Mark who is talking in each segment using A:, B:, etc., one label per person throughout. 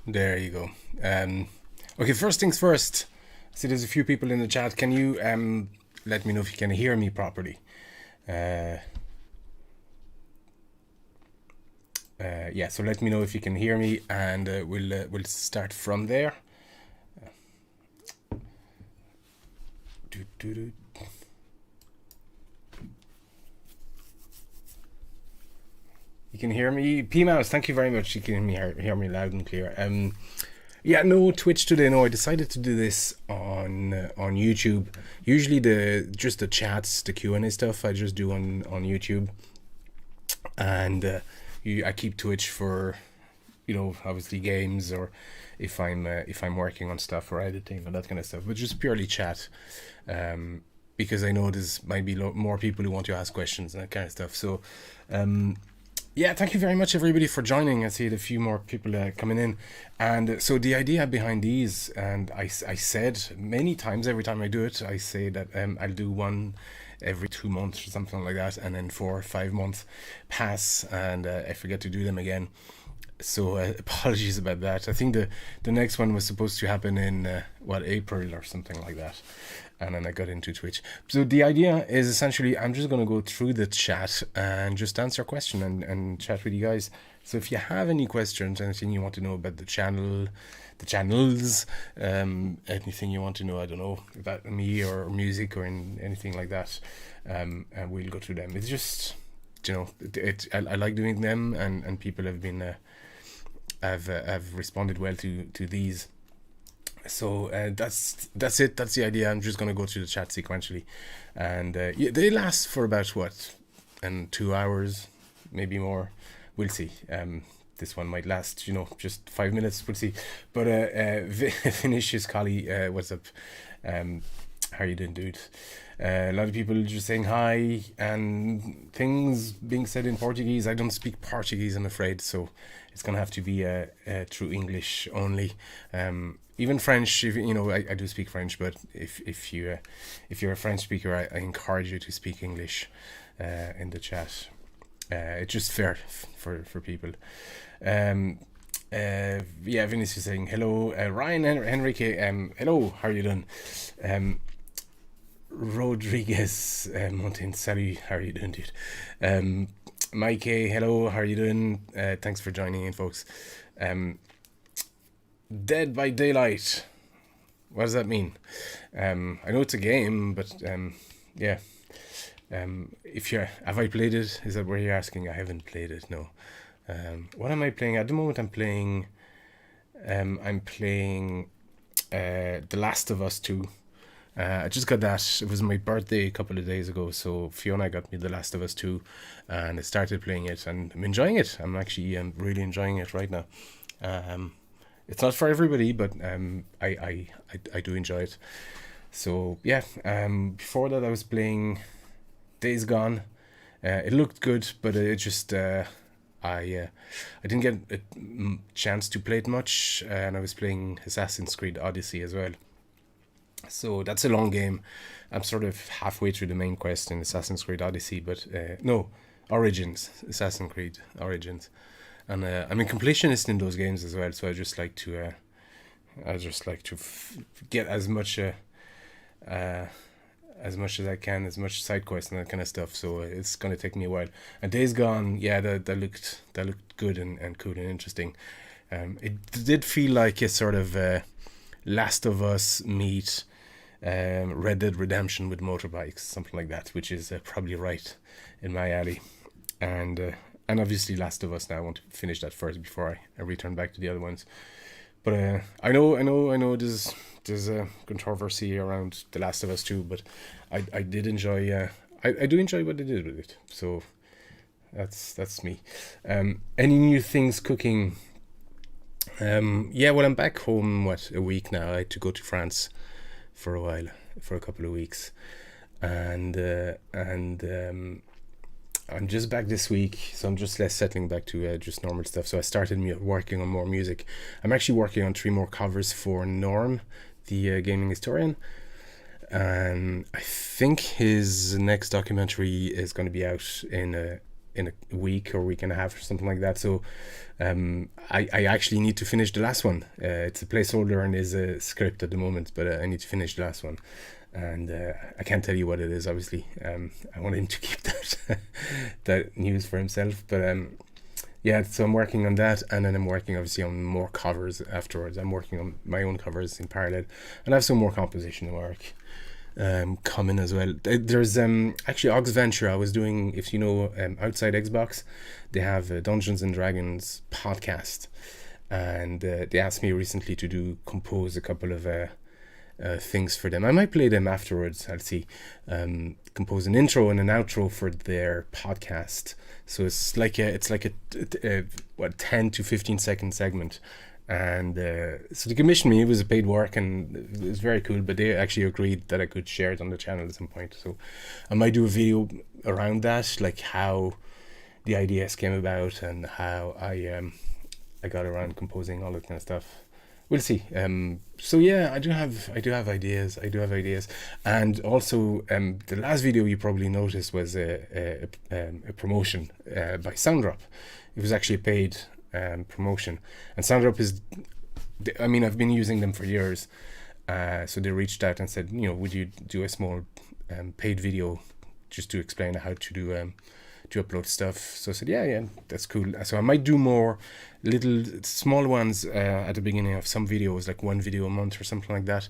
A: There you go. Okay, first things first. See, there's a few people in the chat. Can you let me know if you can hear me properly? Uh, yeah, so let me know if you can hear me, and we'll start from there. Do, do, do. You can hear me, P Mouse. Thank you very much. You can hear me loud and clear. Yeah, no Twitch today. No, I decided to do this on YouTube. Usually the chats, the Q&A stuff, I just do on YouTube, and I keep Twitch for, obviously games, or if I'm working on stuff or editing or that kind of stuff, but just purely chat, because I know there's might be more people who want to ask questions and that kind of stuff. So yeah, thank you very much, everybody, for joining. I see a few more people coming in. And so the idea behind these, and I said many times, every time I do it, I say that I'll do one every 2 months or something like that, and then 4 or 5 months pass, and I forget to do them again. So apologies about that. I think the next one was supposed to happen in April or something like that, and then I got into Twitch. So the idea is essentially I'm just going to go through the chat and just answer a question and chat with you guys. So if you have any questions, anything you want to know about the channel, the channels, anything you want to know, I don't know, about me or music or anything like that, and we'll go through them. It's just, I like doing them, and people have been have responded well to these. So that's it. That's the idea. I'm just going to go through the chat sequentially, and yeah, they last for about 2 hours, maybe more. We'll see. This one might last, just 5 minutes. We'll see. But Vinicius Collie, what's up? How you doing, dude? A lot of people just saying hi and things being said in Portuguese. I don't speak Portuguese, I'm afraid, so it's gonna have to be through English only. Even French, I do speak French, but if you're a French speaker, I encourage you to speak English in the chat. It's just fair for people. Yeah, Vinicius is saying hello. Ryan Enrique, hello. How are you doing? Rodriguez Mountain, salut. How are you doing, dude? Mike, hello. How are you doing? Thanks for joining in, folks. Dead by Daylight. What does that mean? I know it's a game, but yeah. Have I played it? Is that what you're asking? I haven't played it. No. What am I playing at the moment? I'm playing The Last of Us 2. I just got that. It was my birthday a couple of days ago, so Fiona got me The Last of Us 2, and I started playing it, and I'm enjoying it. I'm actually really enjoying it right now. It's not for everybody, but I do enjoy it. So yeah, before that I was playing Days Gone. It looked good, but it just I didn't get a chance to play it much, and I was playing Assassin's Creed Odyssey as well. So that's a long game. I'm sort of halfway through the main quest in Assassin's Creed Odyssey, but no, Origins, Assassin's Creed Origins, and I'm a completionist in those games as well. So I just like to get as much as I can, as much side quests and that kind of stuff. So it's gonna take me a while. And Days Gone, yeah, that looked good and cool and interesting. It did feel like a sort of Last of Us meet Red Dead Redemption with motorbikes, something like that, which is probably right in my alley. And obviously Last of Us. Now I want to finish that first before I return back to the other ones. But I know there's a controversy around The Last of Us 2, but I did enjoy. I do enjoy what they did with it. So that's me. Any new things cooking? Yeah, well, I'm back home. A week now? I had to go to France for a while, for a couple of weeks, and I'm just back this week, so I'm just settling back to just normal stuff. So I started working on more music. I'm actually working on 3 more covers for Norm, the gaming historian, and I think his next documentary is going to be out in in a week or week and a half or something like that. So I actually need to finish the last one. It's a placeholder and is a script at the moment, but I need to finish the last one. And I can't tell you what it is, obviously. I want him to keep that that news for himself. But yeah, so I'm working on that, and then I'm working obviously on more covers afterwards. I'm working on my own covers in parallel, and I have some more composition work coming as well. There's actually Ox Venture. I was doing, if you know, outside Xbox, they have a Dungeons and Dragons podcast, and they asked me recently to compose a couple of things for them. I might play them afterwards. I'll see. Compose an intro and an outro for their podcast. So it's like a 10 to 15 second segment. And so they commissioned me. It was a paid work and it was very cool, but they actually agreed that I could share it on the channel at some point. So I might do a video around that, like how the ideas came about and how I got around composing, all that kind of stuff. We'll see. So yeah, I do have ideas. And also the last video you probably noticed was a promotion by Soundrop. It was actually a paid promotion, and Soundrop is, I mean, I've been using them for years, so they reached out and said, you know, would you do a small paid video just to explain how to do to upload stuff. So I said, yeah, that's cool. So I might do more little small ones at the beginning of some videos, like one video a month or something like that,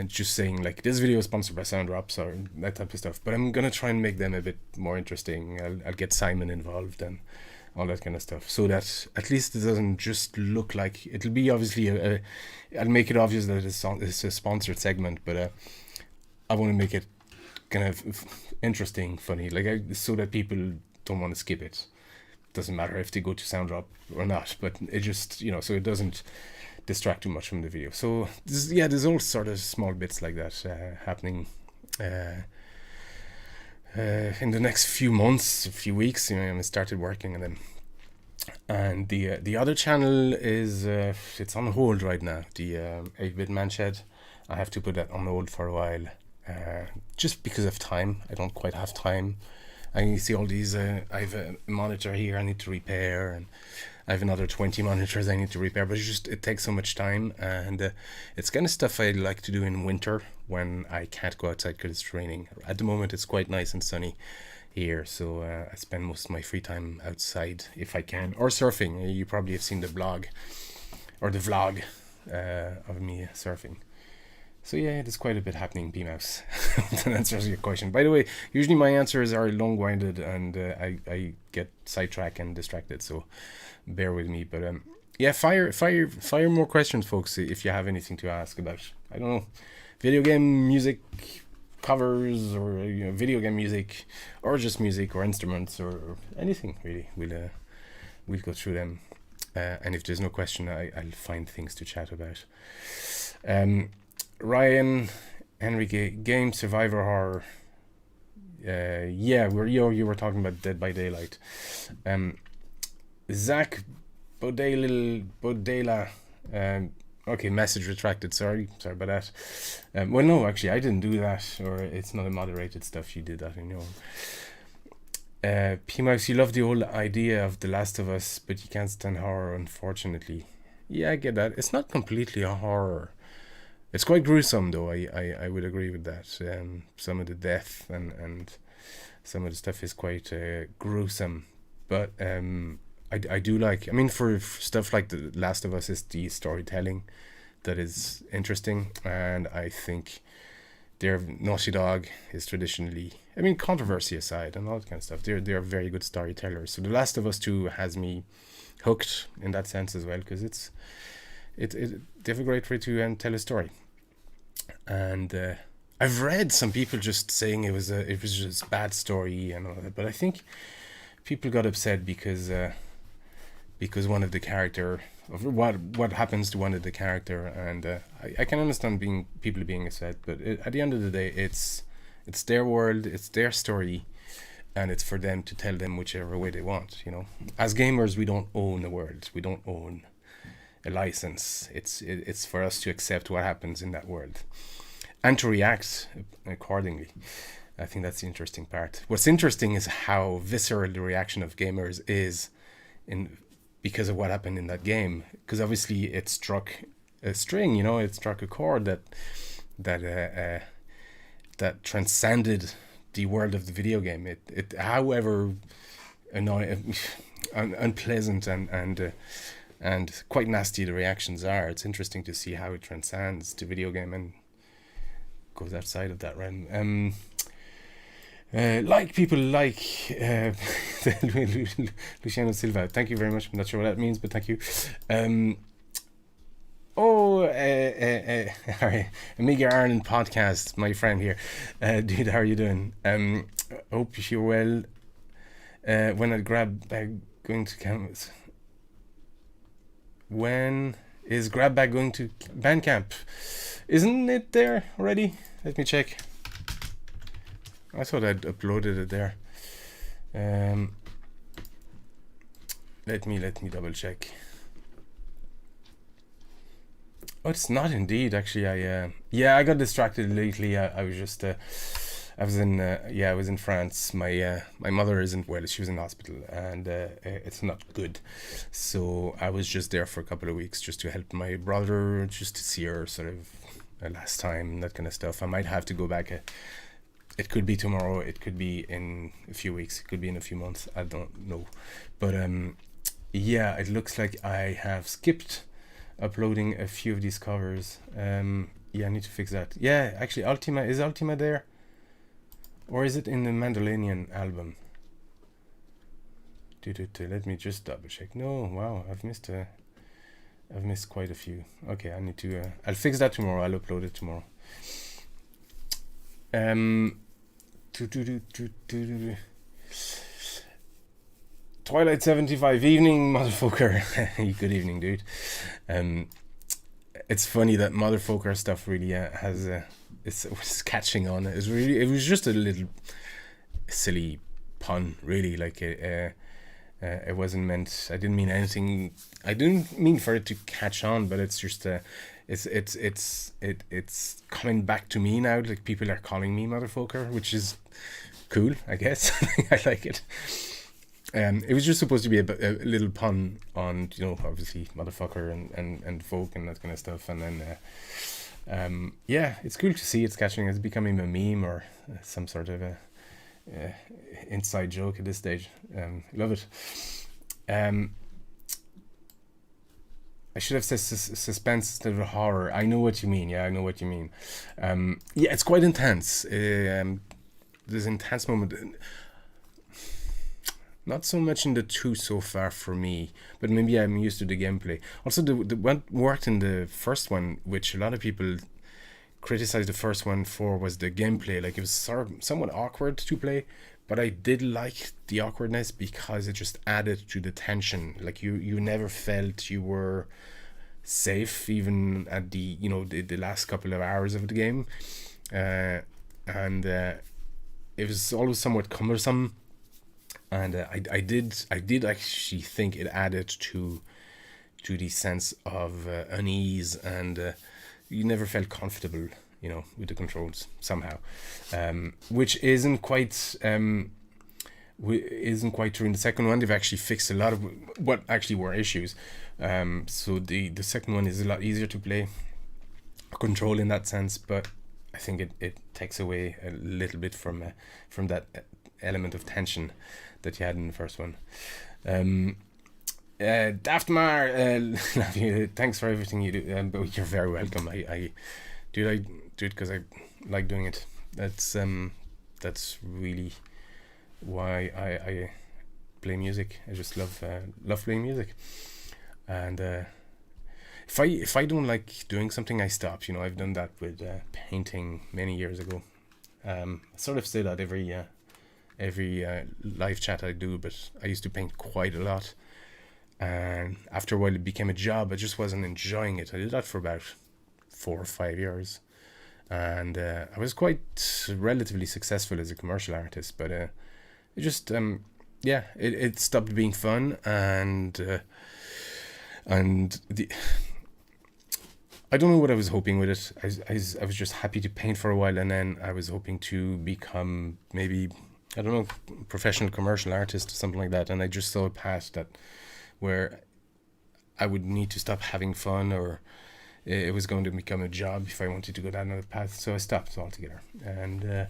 A: just saying like this video is sponsored by Soundrops or that type of stuff. But I'm gonna try and make them a bit more interesting. I'll get Simon involved and all that kind of stuff, so that at least it doesn't just look like, it'll be obviously I'll make it obvious that it's a sponsored segment, but I want to make it kind of interesting, funny, like so that people don't want to skip it. Doesn't matter if they go to Soundrop or not, but it just, you know, so it doesn't distract too much from the video. So there's all sort of small bits like that happening in the next few months, a few weeks. You know, I started working on them. And the other channel is it's on hold right now. The 8-bit man shed, I have to put that on hold for a while, just because of time. I don't quite have time. I see all these. I have a monitor here I need to repair, and I have another 20 monitors I need to repair. But it takes so much time, and it's kind of stuff I like to do in winter when I can't go outside because it's raining. At the moment, it's quite nice and sunny here, so I spend most of my free time outside if I can, or surfing. You probably have seen the blog or the vlog of me surfing. So yeah, there's quite a bit happening, P-Mouse. That answers your question. By the way, usually my answers are long-winded and I get sidetracked and distracted, so bear with me. But yeah, fire more questions, folks, if you have anything to ask about, I don't know, video game music covers, or video game music, or just music or instruments or anything really. We'll go through them, and if there's no question, I'll find things to chat about. Ryan Enrique, game Survivor Horror. Yeah, you were talking about Dead by Daylight. Zach Bodela. Okay, message retracted. Sorry about that. Well, no, actually, I didn't do that, or it's not a moderated stuff. You did that on your own. P-Mouse, you love the old idea of The Last of Us, but you can't stand horror, unfortunately. Yeah, I get that. It's not completely a horror. It's quite gruesome, though. I would agree with that. Some of the death and some of the stuff is quite gruesome. But I do like, I mean, for stuff like The Last of Us, is the storytelling that is interesting. And I think their Naughty Dog is traditionally, I mean, controversy aside and all that kind of stuff, they're very good storytellers. So The Last of Us 2 has me hooked in that sense as well, because they have a great way to tell a story. And I've read some people just saying it was just a bad story and all that, but I think people got upset because one of the character, of what happens to one of the character, and I can understand people being upset, but at the end of the day, it's their world, it's their story, and it's for them to tell them whichever way they want. You know, as gamers, we don't own the world, we don't own a license. It's for us to accept what happens in that world and to react accordingly. I think that's the interesting part. What's interesting is how visceral the reaction of gamers is in because of what happened in that game. Because obviously it struck a string, it struck a chord that that transcended the world of the video game. It however annoying, unpleasant, and quite nasty the reactions are. It's interesting to see how it transcends the video game and goes outside of that realm. Like people like Luciano Silva. Thank you very much. I'm not sure what that means, but thank you. Amiga Ireland podcast, my friend here. Dude, how are you doing? Hope you're well. When I grab bag going to campus. When is grab bag going to Bandcamp? Isn't it there already? Let me check. I thought I'd uploaded it there. Let me double check. Oh, it's not indeed. Actually, I got distracted lately. I was just I was in France. My mother isn't well. She was in hospital, and it's not good. So I was just there for a couple of weeks just to help my brother, just to see her sort of last time, that kind of stuff. I might have to go back. It could be tomorrow. It could be in a few weeks. It could be in a few months. I don't know. But it looks like I have skipped uploading a few of these covers. I need to fix that. Yeah, actually, is Ultima there? Or is it in the Mandalorian album? Let me just double check. No, wow, I've missed quite a few. Okay, I need to. I'll fix that tomorrow. I'll upload it tomorrow. Twilight 75 evening, motherfucker. Good evening, dude. It's funny that motherfucker stuff really has it's catching on. It was just a little silly pun, really. Like it wasn't meant. I didn't mean anything. I didn't mean for it to catch on, but it's just it's coming back to me now. Like people are calling me motherfucker, which is cool, I guess. I like it. It was just supposed to be a little pun on, obviously motherfucker and folk and that kind of stuff. And then, it's cool to see it's catching. It's becoming a meme or some sort of a inside joke at this stage. Love it. I should have said suspense instead of horror. I know what you mean. Yeah, I know what you mean. It's quite intense. There's an intense moment. Not so much in the 2 so far for me, but maybe I'm used to the gameplay. Also, the what worked in the first one, which a lot of people criticized the first one for, was the gameplay. Like, it was somewhat awkward to play, but I did like the awkwardness because it just added to the tension. Like, you never felt you were safe, even at the last couple of hours of the game, and it was always somewhat cumbersome. And I did actually think it added to the sense of unease, and you never felt comfortable, with the controls somehow, which isn't quite true in the second one. They've actually fixed a lot of what actually were issues. So the second one is a lot easier to play, control in that sense, but I think it takes away a little bit from that element of tension that you had in the first one. Daftmar, thanks for everything you do. But you're very welcome. I do it because I like doing it. That's really why I play music. I just love playing music. And if I don't like doing something, I stop. I've done that with painting many years ago. I sort of say that every live chat I do, but I used to paint quite a lot, and after a while it became a job. I just wasn't enjoying it. I did that for about 4 or 5 years, and I was quite relatively successful as a commercial artist, but it just it stopped being fun, and I don't know what I was hoping with it. I was just happy to paint for a while, and then I was hoping to become maybe, I don't know, professional commercial artist or something like that. And I just saw a path that where I would need to stop having fun, or it was going to become a job if I wanted to go down another path. So I stopped altogether. And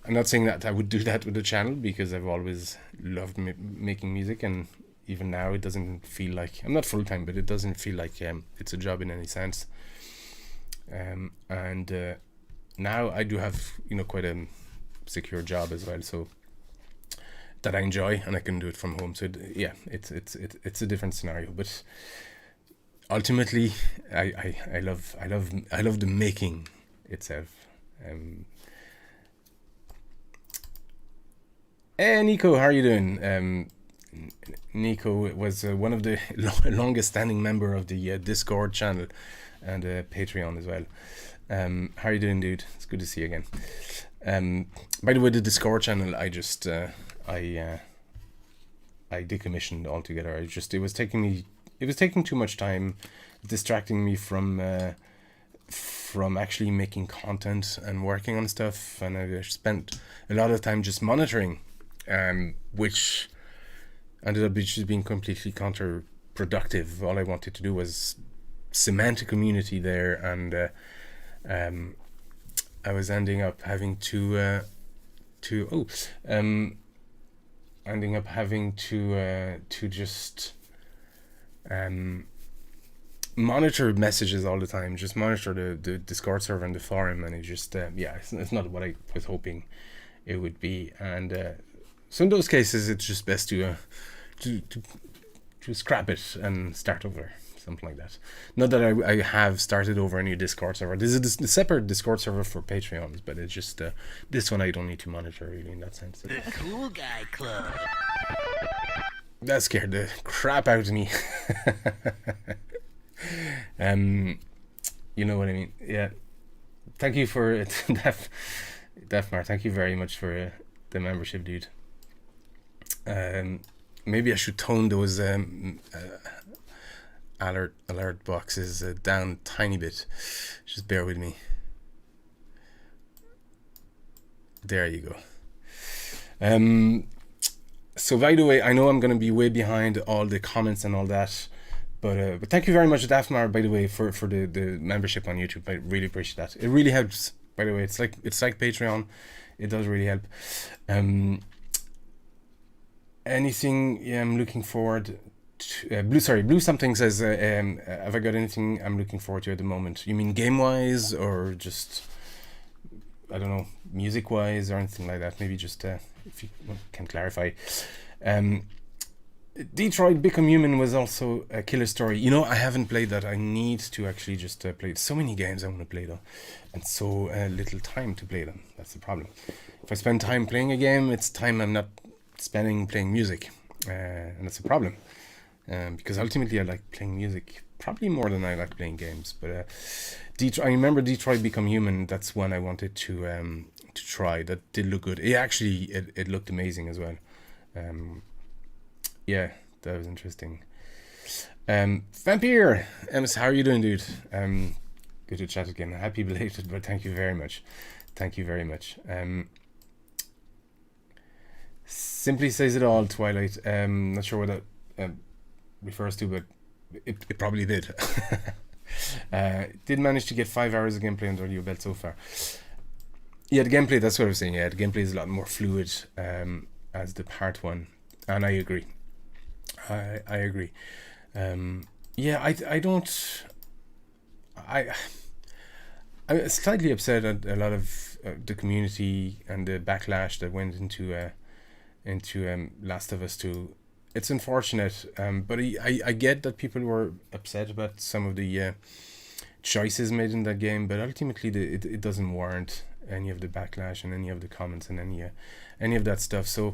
A: I'm not saying that I would do that with the channel, because I've always loved making music, and even now it doesn't feel like, I'm not full time, but it doesn't feel like it's a job in any sense. And now I do have, quite a secure job as well, so that I enjoy, and I can do it from home. So it's a different scenario, but ultimately I love the making itself. Hey Nico, how are you doing? Nico was one of the longest standing member of the Discord channel and Patreon as well. How are you doing, dude? It's good to see you again. By the way, the Discord channel, I decommissioned altogether. It was taking too much time, distracting me from actually making content and working on stuff, and I spent a lot of time just monitoring, which ended up just being completely counterproductive. All I wanted to do was cement a community there, and I was ending up having to just monitor messages all the time, just monitor the Discord server and the forum, and it just it's not what I was hoping it would be. And so in those cases, it's just best to scrap it and start over, something like that. Not that I have started over a new Discord server. This is a separate Discord server for Patreons, but it's just this one I don't need to monitor really in that sense.
B: The Cool Guy Club.
A: That scared the crap out of me. You know what I mean? Yeah. Thank you for it, Defmar. Thank you very much for the membership, dude. Maybe I should tone those alert boxes down a tiny bit. Just bear with me. There you go. So by the way, I know I'm going to be way behind all the comments and all that, but thank you very much, Daphmar, by the way, for the membership on YouTube. I really appreciate that. It really helps. By the way, it's like Patreon. It does really help. Anything I'm looking forward to, Blue something says, have I got anything I'm looking forward to at the moment? You mean game wise, or just, I don't know, music wise, or anything like that? Maybe just if you can clarify. Detroit Become Human was also a killer story. I haven't played that. I need to actually just play it. So many games I want to play though, and so little time to play them. That's the problem. If I spend time playing a game, it's time I'm not spending playing music, and that's a problem, because ultimately I like playing music probably more than I like playing games. But I remember Detroit Become Human. That's one I wanted to try. That did look good. It looked amazing as well. Yeah, that was interesting. Vampire, how are you doing, dude? Good to chat again. Happy belated, but thank you very much. Simply says it all, Twilight. Not sure what that refers to, but it probably did. Did manage to get 5 hours of gameplay under your belt so far. Yeah, the gameplay, that's what I was saying. Yeah, the gameplay is a lot more fluid as the part one, and I agree. I agree. I'm slightly upset at a lot of the community and the backlash that went into Last of Us 2. It's unfortunate, but I get that people were upset about some of the choices made in that game, but ultimately it doesn't warrant any of the backlash and any of the comments and any of that stuff. So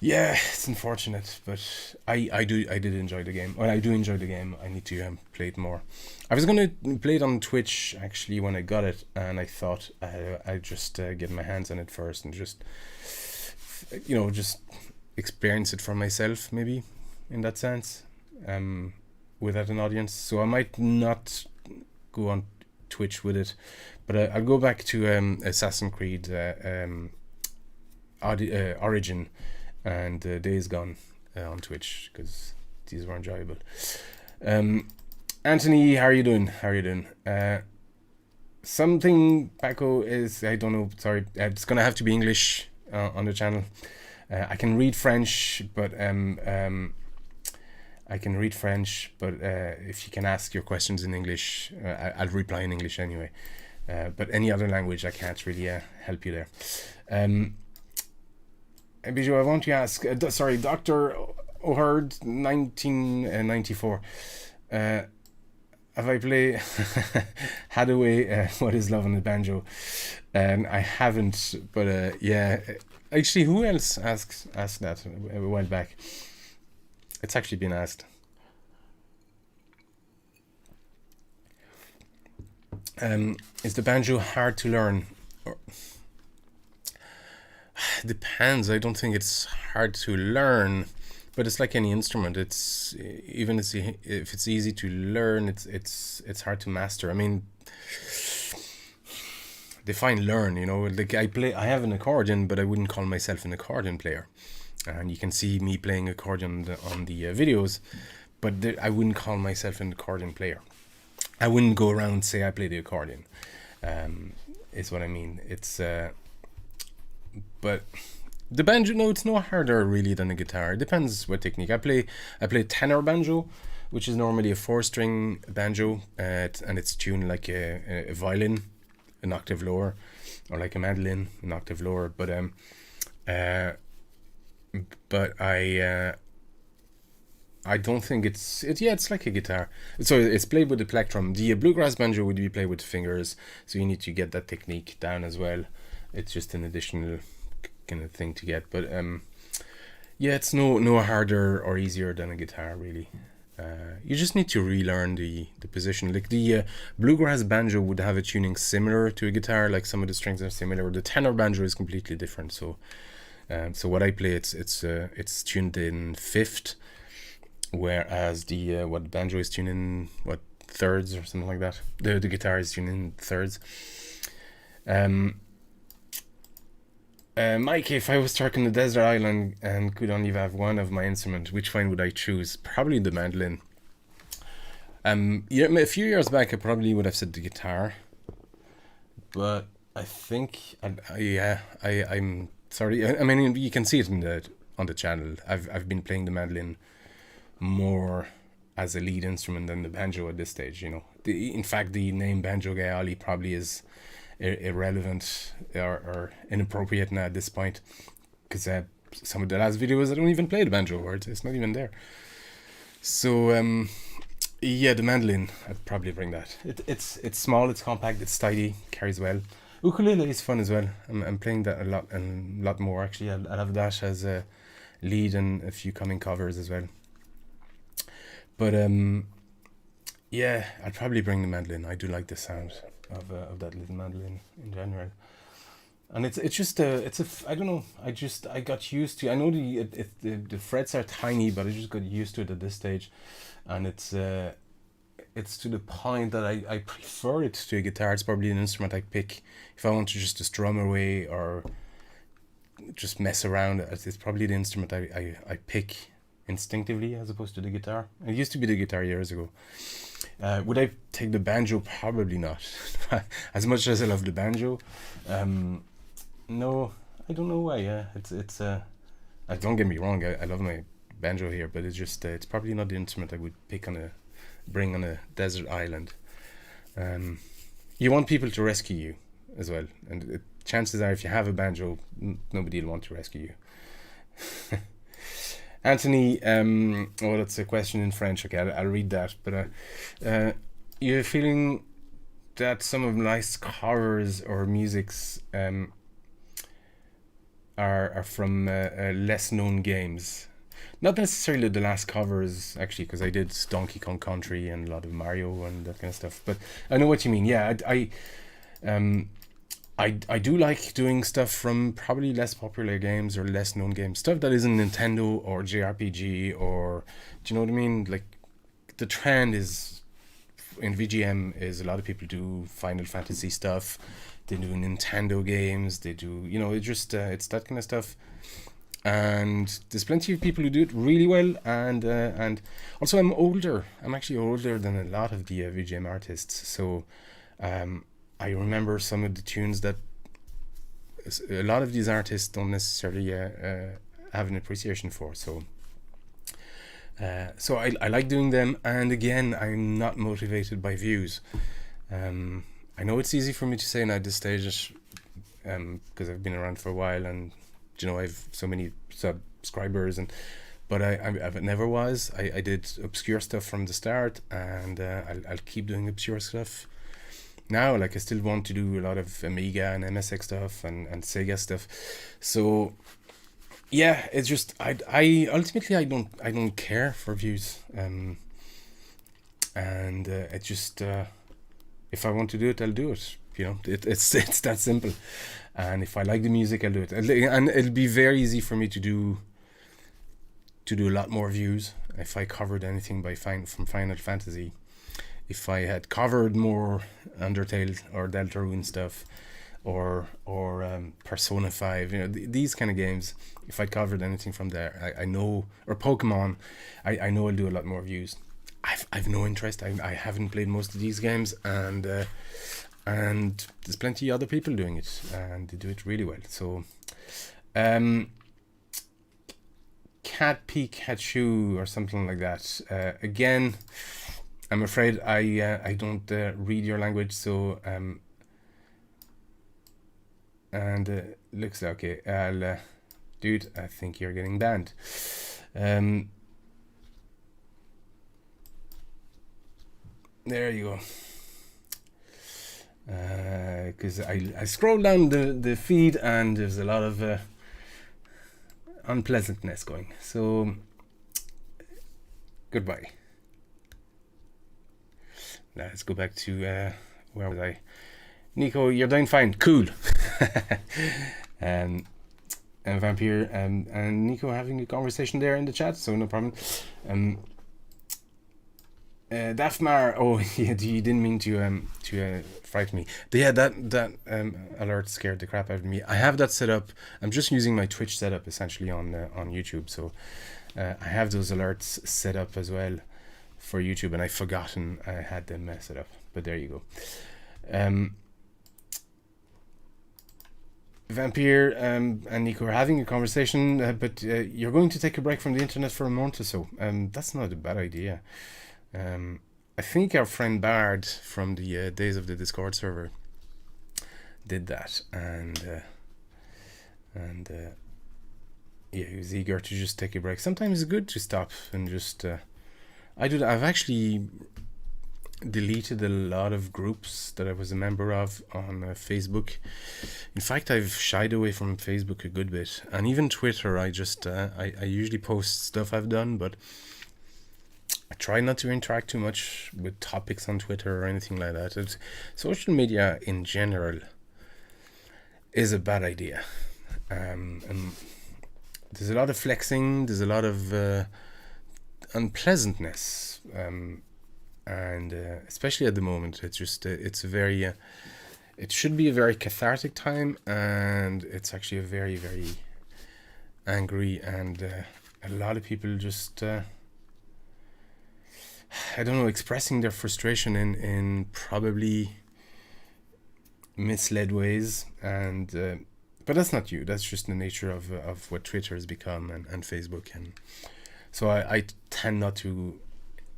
A: yeah, it's unfortunate, but I did enjoy the game. Well, I do enjoy the game. I need to play it more. I was going to play it on Twitch actually when I got it, and I thought I'd just get my hands on it first and just experience it for myself, maybe in that sense, without an audience. So I might not go on Twitch with it. But I'll go back to Assassin's Creed Origin and Days Gone on Twitch, because these were enjoyable. Anthony, how are you doing? Something Paco is, I don't know, sorry, it's gonna have to be English on the channel. I can read French, but if you can ask your questions in English, I'll reply in English anyway. But any other language, I can't really help you there. BGO, I want to ask, sorry, Dr. O'Herd, 1994. Have I played Hadaway, What is Love on the Banjo? I haven't, but yeah. Actually, who else asked that a while back? It's actually been asked. Is the banjo hard to learn? Depends. I don't think it's hard to learn, but it's like any instrument. It's even if it's easy to learn, it's hard to master. I mean, define learn. You know, like I have an accordion, but I wouldn't call myself an accordion player. And you can see me playing accordion on the videos, but I wouldn't call myself an accordion player. I wouldn't go around and say I play the accordion. Is what I mean. It's but the banjo, no, it's no harder really than a guitar. It depends what technique. I play tenor banjo, which is normally a 4-string banjo, and it's tuned like a violin, an octave lower, or like a mandolin, an octave lower. But I don't think it's like a guitar. So it's played with the plectrum. The bluegrass banjo would be played with the fingers, so you need to get that technique down as well. It's just an additional kind of thing to get. But yeah, it's no harder or easier than a guitar really. You just need to relearn the position. Like the bluegrass banjo would have a tuning similar to a guitar, like some of the strings are similar. The tenor banjo is completely different. So what I play, it's tuned in 5th, whereas the what banjo is tuned in 3rds or something like that. The guitar is tuned in 3rds. Mike, if I was stuck on a desert island and could only have one of my instrument, which one would I choose? Probably the mandolin. Yeah, a few years back I probably would have said the guitar, but I think I'm sorry. I mean, you can see it on the channel. I've been playing the mandolin more as a lead instrument than the banjo at this stage. You know, in fact, the name Banjo Gayali probably is irrelevant or inappropriate now at this point, because some of the last videos I don't even play the banjo, or it's not even there. So yeah, the mandolin, I'd probably bring that. It's small, it's compact, it's tidy, carries well. Ukulele is fun as well. I'm playing that a lot more actually. I'll have that as a lead and a few coming covers as well. But yeah, I'd probably bring the mandolin. I do like the sound of that little mandolin in general, and it's just I don't know. I got used to. I know the frets are tiny, but I just got used to it at this stage, and it's to the point that I prefer it to a guitar. It's probably an instrument I pick if I want to just strum away or just mess around. It's probably the instrument I pick instinctively as opposed to the guitar. It used to be the guitar years ago. Would I take the banjo? Probably not. As much as I love the banjo, no, I don't know why. Yeah, it's don't get me wrong. I love my banjo here, but it's just it's probably not the instrument I would bring on a desert island. You want people to rescue you as well, and chances are, if you have a banjo, nobody will want to rescue you. Anthony, that's a question in French. Okay, I'll read that. But you're feeling that some of Life's covers or musics are from less known games. Not necessarily the last covers, actually, because I did Donkey Kong Country and a lot of Mario and that kind of stuff. But I know what you mean. Yeah, I do like doing stuff from probably less popular games or less known games, stuff that isn't Nintendo or JRPG, or do you know what I mean? Like, the trend is in VGM is a lot of people do Final Fantasy stuff. They do Nintendo games. They do, it's that kind of stuff. And there's plenty of people who do it really well. And also I'm older. I'm actually older than a lot of the VGM artists. So I remember some of the tunes that a lot of these artists don't necessarily have an appreciation for. So I like doing them, and again, I'm not motivated by views. I know it's easy for me to say now at this stage, because I've been around for a while, and I've so many subscribers, but I never was. I did obscure stuff from the start, and I'll keep doing obscure stuff. Now, like, I still want to do a lot of Amiga and MSX stuff and Sega stuff. So yeah, it's just I ultimately I don't care for views, and it just if I want to do it, I'll do it. It's that simple. And if I like the music, I'll do it. And it'll be very easy for me to do a lot more views if I covered anything from Final Fantasy. If I had covered more Undertale or Deltarune stuff, or Persona 5, these kind of games, if I covered anything from there, I know, or Pokemon, I know I'll do a lot more views. I've no interest. I haven't played most of these games, and there's plenty of other people doing it, and they do it really well. So, Cat Pikachu or something like that. Again, I'm afraid I don't read your language, so and looks like okay. I'll dude, I think you're getting banned. There you go. Because I scroll down the feed, and there's a lot of unpleasantness going. So goodbye. Let's go back to where was I? Nico, you're doing fine. Cool. And Vampire and Nico having a conversation there in the chat, so no problem. Dafmar, oh yeah, you didn't mean to frighten me. Yeah, that alert scared the crap out of me. I have that set up. I'm just using my Twitch setup essentially on YouTube, so I have those alerts set up as well for YouTube, and I've forgotten I had them set up. But there you go. Vampire and Nico are having a conversation, but you're going to take a break from the internet for a month or so. That's not a bad idea. I think our friend Bard from the Days of the Discord server did that, and yeah, he was eager to just take a break. Sometimes it's good to stop and just I do that. I've actually deleted a lot of groups that I was a member of on Facebook. In fact, I've shied away from Facebook a good bit, and even Twitter. I just I usually post stuff I've done, but I try not to interact too much with topics on Twitter or anything like that. Social media in general is a bad idea, and there's a lot of flexing. There's a lot of unpleasantness. And especially at the moment, it's just it's a very it should be a very cathartic time, and it's actually a very, very angry, and a lot of people just I don't know, expressing their frustration in probably misled ways, and but that's not you. That's just the nature of what Twitter has become, and Facebook, and so I tend not to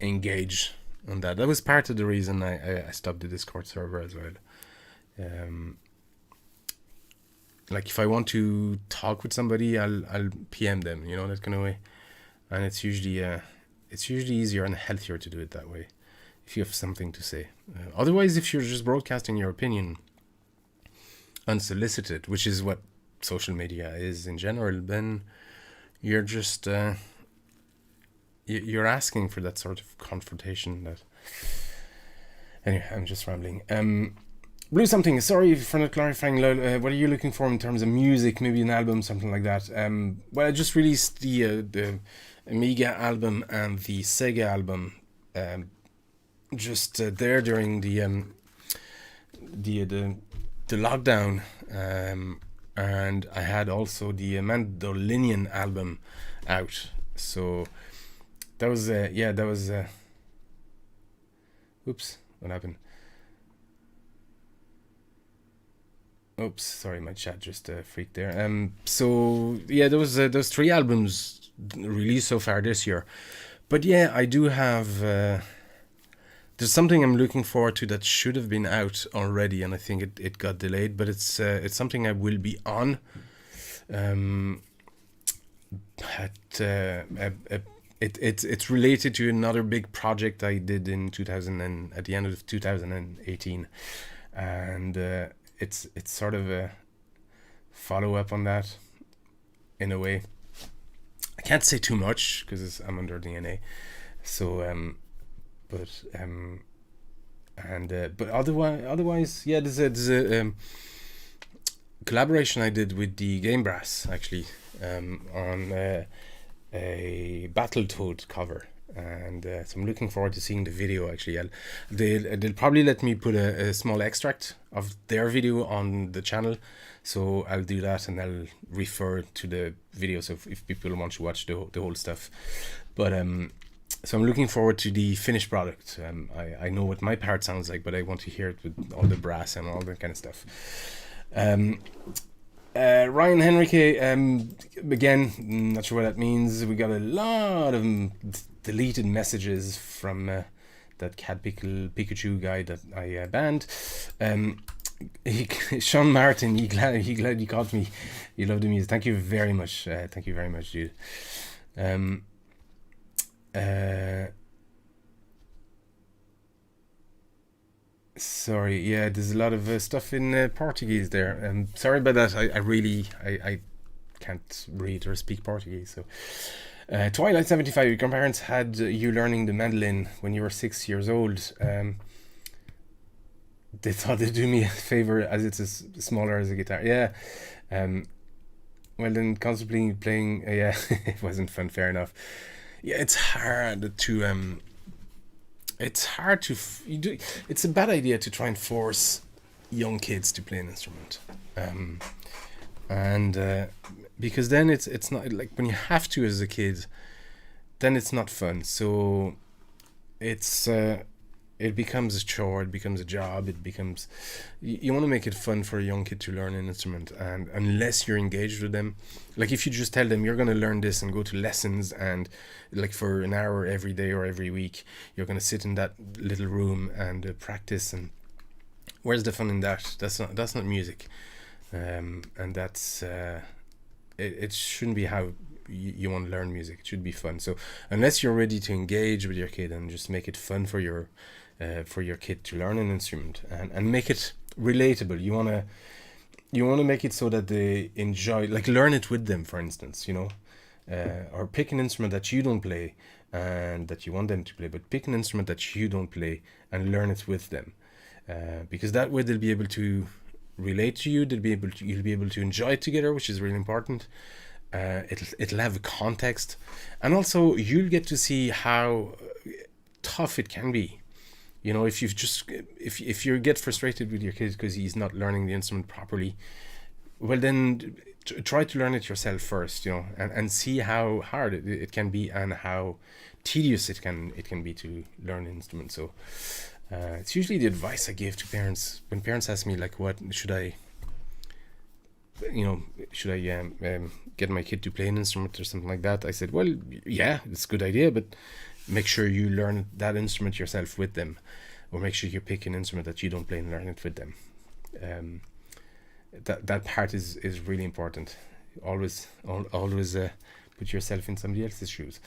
A: engage on that. That was part of the reason I stopped the Discord server as well. Like if I want to talk with somebody, I'll PM them, that kind of way, and it's usually easier and healthier to do it that way if you have something to say. Otherwise, if you're just broadcasting your opinion unsolicited, which is what social media is in general, then you're just you're asking for that sort of confrontation. That anyway, I'm just rambling. Blue something. Sorry for not clarifying. What are you looking for in terms of music? Maybe an album, something like that. Well, I just released the Amiga album and the Sega album just there during the the the lockdown, and I had also the Mandolinian album out. So that was that was oops, what happened? Oops, sorry, my chat just freaked there. So yeah, those three albums released so far this year. But yeah, I do have. There's something I'm looking forward to that should have been out already, and I think it got delayed. But it's something I will be on. Um, at, it's related to another big project I did in 2000 and at the end of 2018, and it's sort of a follow up on that in a way. I can't say too much because I'm under DNA. So but but otherwise, yeah, there's a collaboration I did with the Game Brass actually, on a Battletoad cover, and so I'm looking forward to seeing the video. Actually, they'll probably let me put a small extract of their video on the channel, so I'll do that and I'll refer to the video, so if people want to watch the whole stuff. But so I'm looking forward to the finished product. I know what my part sounds like, but I want to hear it with all the brass and all that kind of stuff. Ryan Henrique, again, not sure what that means. We got a lot of deleted messages from that Cat Pikachu guy that I banned. Sean Martin, he glad you called me. You love the music. Thank you very much. Thank you very much, dude. Sorry, yeah, there's a lot of stuff in Portuguese there. Sorry about that. I really I can't read or speak Portuguese. So, Twilight 75. Your grandparents had you learning the mandolin when you were 6 years old. They thought they'd do me a favor as it's as smaller as a guitar. Yeah. Well, then constantly playing. Yeah, it wasn't fun. Fair enough. Yeah, it's hard to it's a bad idea to try and force young kids to play an instrument, and because then it's not like when you have to as a kid, then it's not fun. So it's it becomes a chore, it becomes a job, it becomes you want to make it fun for a young kid to learn an instrument, and unless you're engaged with them, like if you just tell them you're going to learn this and go to lessons and like for an hour every day or every week you're going to sit in that little room and practice, and where's the fun in that? That's not music, and that's it shouldn't be how you want to learn music. It should be fun. So unless you're ready to engage with your kid and just make it fun for your kid to learn an instrument and make it relatable, you want to make it so that they enjoy, like learn it with them, for instance, or pick an instrument that you don't play and that you want them to play, but pick an instrument that you don't play and learn it with them, because that way they'll be able to relate to you, you'll be able to enjoy it together, which is really important. It'll have a context, and also you'll get to see how tough it can be. If you get frustrated with your kid because he's not learning the instrument properly, well then try to learn it yourself first, and see how hard it can be and how tedious it can be to learn an instrument. So it's usually the advice I give to parents when parents ask me, like, what should I get my kid to play an instrument or something like that. I said, well, yeah, it's a good idea, but make sure you learn that instrument yourself with them, or make sure you pick an instrument that you don't play and learn it with them. That part is really important. Always put yourself in somebody else's shoes.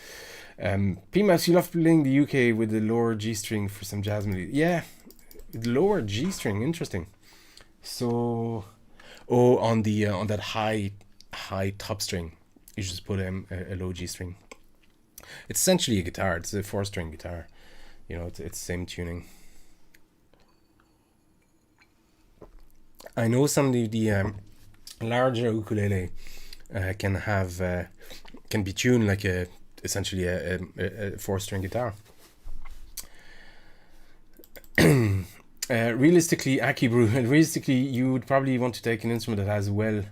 A: PMAS, you love playing the UK with the lower G string for some jazz melody. Yeah, the lower G string, interesting. So, on that high top string, you just put a low G string. It's essentially a guitar. It's a 4-string guitar. It's same tuning. I know some of the larger ukulele can be tuned like essentially a 4-string guitar. Realistically, Akibru, realistically, you would probably want to take an instrument that has a well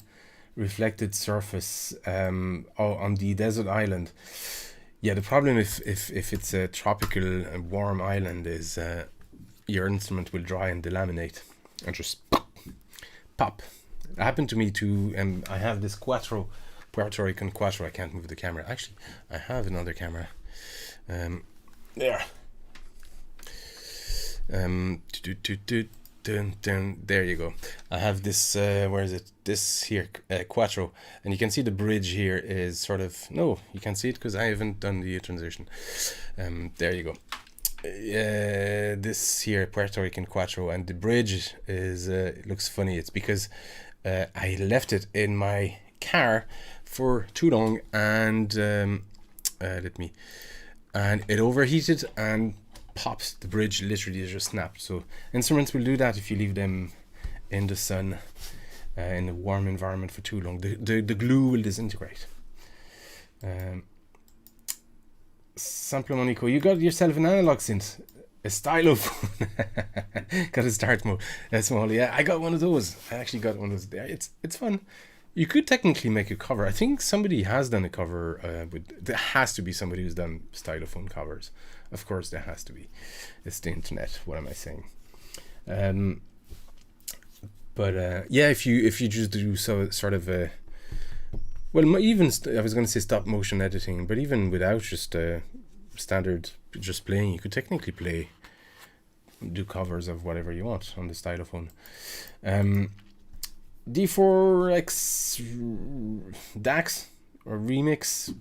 A: reflected surface on the desert island. Yeah, the problem if it's a tropical warm island is your instrument will dry and delaminate and just pop. It happened to me too. I have this Puerto Rican Quattro. I can't move the camera. Actually, I have another camera. There. There you go. I have this. Where is it? This here, Quattro, and you can see the bridge here is sort of. No, you can't see it because I haven't done the transition. There you go. This here, Puerto Rican Quattro, and the bridge is. It looks funny. It's because I left it in my car for too long, and and it overheated and pops. The bridge literally just snapped. So instruments will do that if you leave them in the sun, in a warm environment for too long. The glue will disintegrate. Sample Monico, you got yourself an analog synth, a stylophone. Got a start mode. That's small. Yeah, I got one of those. I actually got one of those. There, it's fun. You could technically make a cover. I think somebody has done a cover there has to be somebody who's done stylophone covers. Of course there has to be. It's the internet. What am I saying? Yeah, if you just do sort of a even I was going to say stop motion editing, but even without just standard just playing, you could technically do covers of whatever you want on the stylophone. D4X DAX or Remix.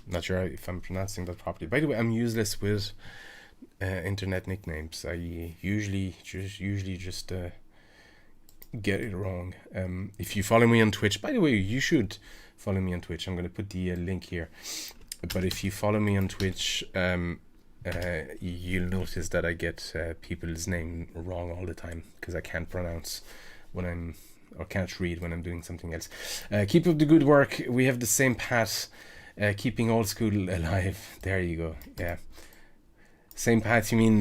A: Not sure if I'm pronouncing that properly. By the way, I'm useless with internet nicknames. I usually just get it wrong. If you follow me on Twitch, by the way, you should follow me on Twitch. I'm going to put the link here. But if you follow me on Twitch, you'll notice that I get people's name wrong all the time because I can't pronounce or can't read when I'm doing something else. Keep up the good work. We have the same path, keeping old school alive. There you go. Yeah. Same path, you mean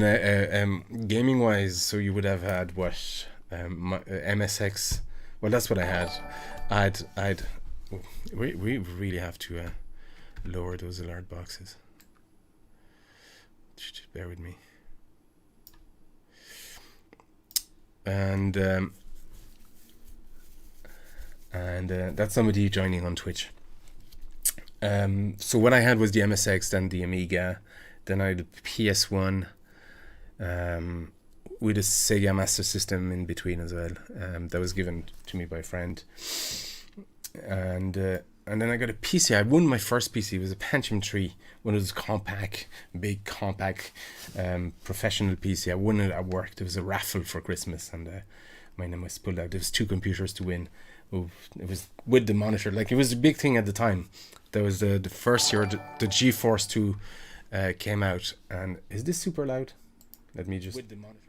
A: gaming wise? So you would have had what? MSX. Well, that's what I had. We really have to lower those alert boxes. Just bear with me. And that's somebody joining on Twitch. So what I had was the MSX, then the Amiga, then I had the PS1, with a Sega Master System in between as well. That was given to me by a friend. And then I got a PC. I won my first PC. It was a Pentium 3, one of those big compact professional PC. I won it at work. There was a raffle for Christmas, and my name was pulled out. There was 2 computers to win. Oh, it was with the monitor. Like, it was a big thing at the time. That was the first year the GeForce 2 came out. And is this super loud? Let me just... With the monitor.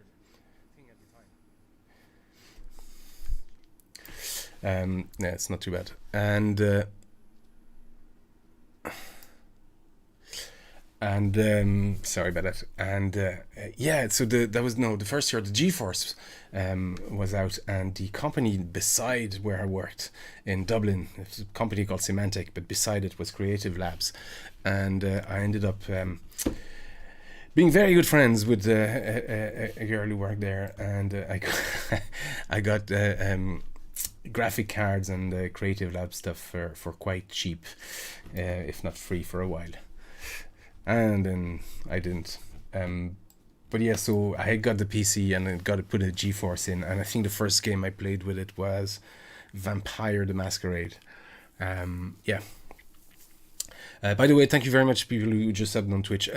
A: Yeah, it's not too bad. And sorry about that. And yeah, so the first year the GeForce was out, and the company beside where I worked in Dublin, it was a company called Symantec, but beside it was Creative Labs, and I ended up being very good friends with a girl who worked there, and I got graphic cards and Creative Lab stuff for quite cheap, if not free, for a while. And then I didn't. But yeah, so I had got the PC and I got to put a GeForce in, and I think the first game I played with it was Vampire the Masquerade. Yeah. By the way, thank you very much, people who just subbed on Twitch.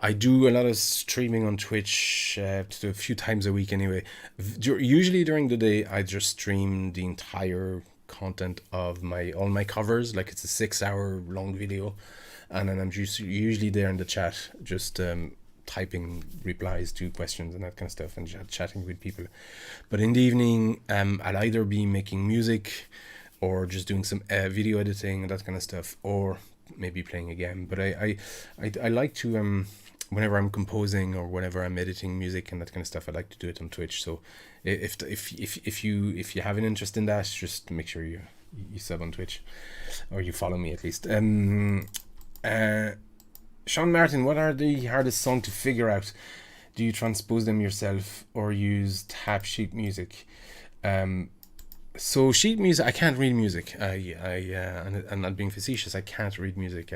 A: I do a lot of streaming on Twitch, a few times a week anyway. Usually during the day, I just stream the entire content of all my covers, like it's a 6-hour long video, and then I'm just usually there in the chat, just typing replies to questions and that kind of stuff, and chatting with people. But in the evening, I'll either be making music, or just doing some video editing and that kind of stuff, or maybe playing a game. But I like to whenever I'm composing or whenever I'm editing music and that kind of stuff, I like to do it on Twitch. So if you have an interest in that, just make sure you sub on Twitch, or you follow me at least. Sean Martin, what are the hardest songs to figure out? Do you transpose them yourself or use tab sheet music? So sheet music, I can't read music. I'm not being facetious. I can't read music.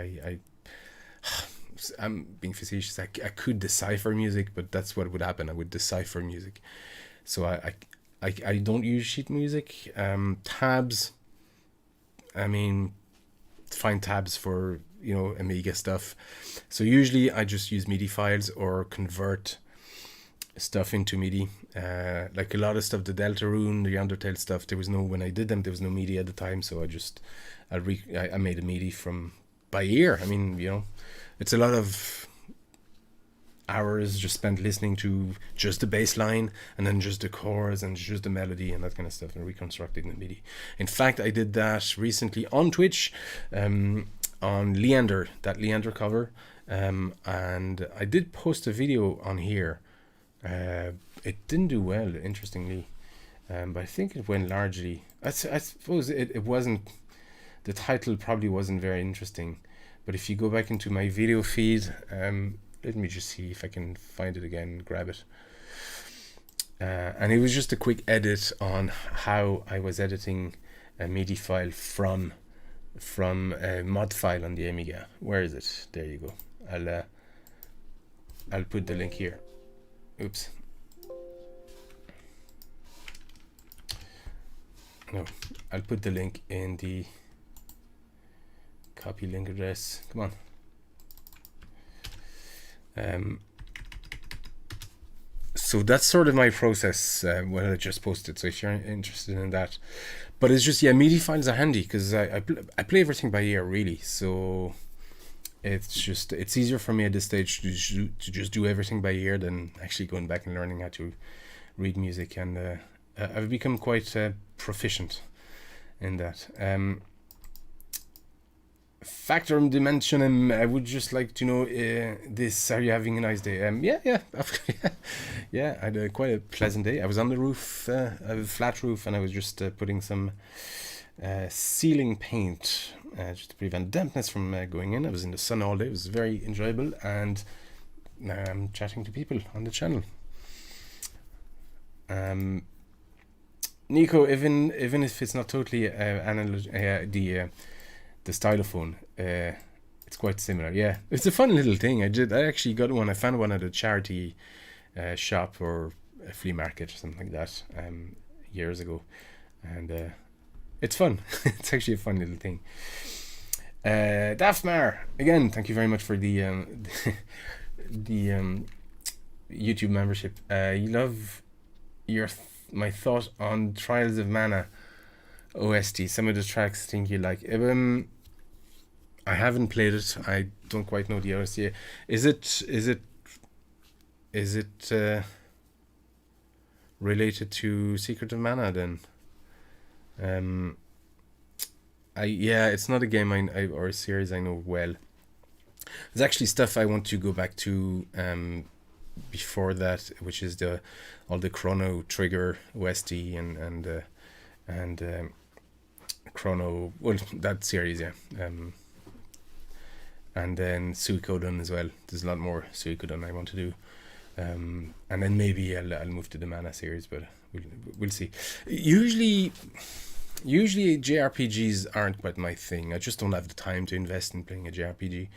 A: I'm being facetious. I could decipher music, but that's what would happen. I would decipher music. So I don't use sheet music. Tabs. I mean, find tabs for Amiga stuff. So usually I just use MIDI files or convert stuff into MIDI. Like a lot of stuff, the Deltarune, the Undertale stuff, when I did them, there was no MIDI at the time, so I made a MIDI by ear. I mean, it's a lot of hours just spent listening to just the bass line and then just the chords and just the melody and that kind of stuff and reconstructing the MIDI. In fact, I did that recently on Twitch, on Leander, that Leander cover, and I did post a video on here. It didn't do well, interestingly, but I think it went largely. I suppose it wasn't. The title probably wasn't very interesting, but if you go back into my video feed, let me just see if I can find it again and grab it. And it was just a quick edit on how I was editing a MIDI file from a mod file on the Amiga. Where is it? There you go. I'll put the link here. Oops. No, I'll put the link in the copy link address. Come on. So that's sort of my process, what I just posted. So if you're interested in that, but it's just, MIDI files are handy because I play everything by ear, really. So it's easier for me at this stage to just do everything by ear than actually going back and learning how to read music. And I've become quite proficient in that. Factorum Dimensionum, I would just like to know this. Are you having a nice day? Yeah, I had quite a pleasant day. I was on the roof, I have a flat roof, and I was just putting some ceiling paint just to prevent dampness from going in. I was in the sun all day. It was very enjoyable, and now I'm chatting to people on the channel. Nico, even if it's not totally analog, the stylophone, it's quite similar. Yeah, it's a fun little thing. I actually got one. I found one at a charity shop or a flea market or something like that years ago, and it's fun. It's actually a fun little thing. Dafmar, again, thank you very much for the YouTube membership. You love my thought on Trials of Mana OST. Some of the tracks think you like. I haven't played it. I don't quite know the OST. Is it related to Secret of Mana then? It's not a game or a series I know well. There's actually stuff I want to go back to before that, which is all the Chrono Trigger OST and Chrono, well, that series, yeah. And then Suikoden as well. There's a lot more Suikoden I want to do. And then maybe I'll move to the Mana series, but we'll see. Usually JRPGs aren't quite my thing. I just don't have the time to invest in playing a JRPG.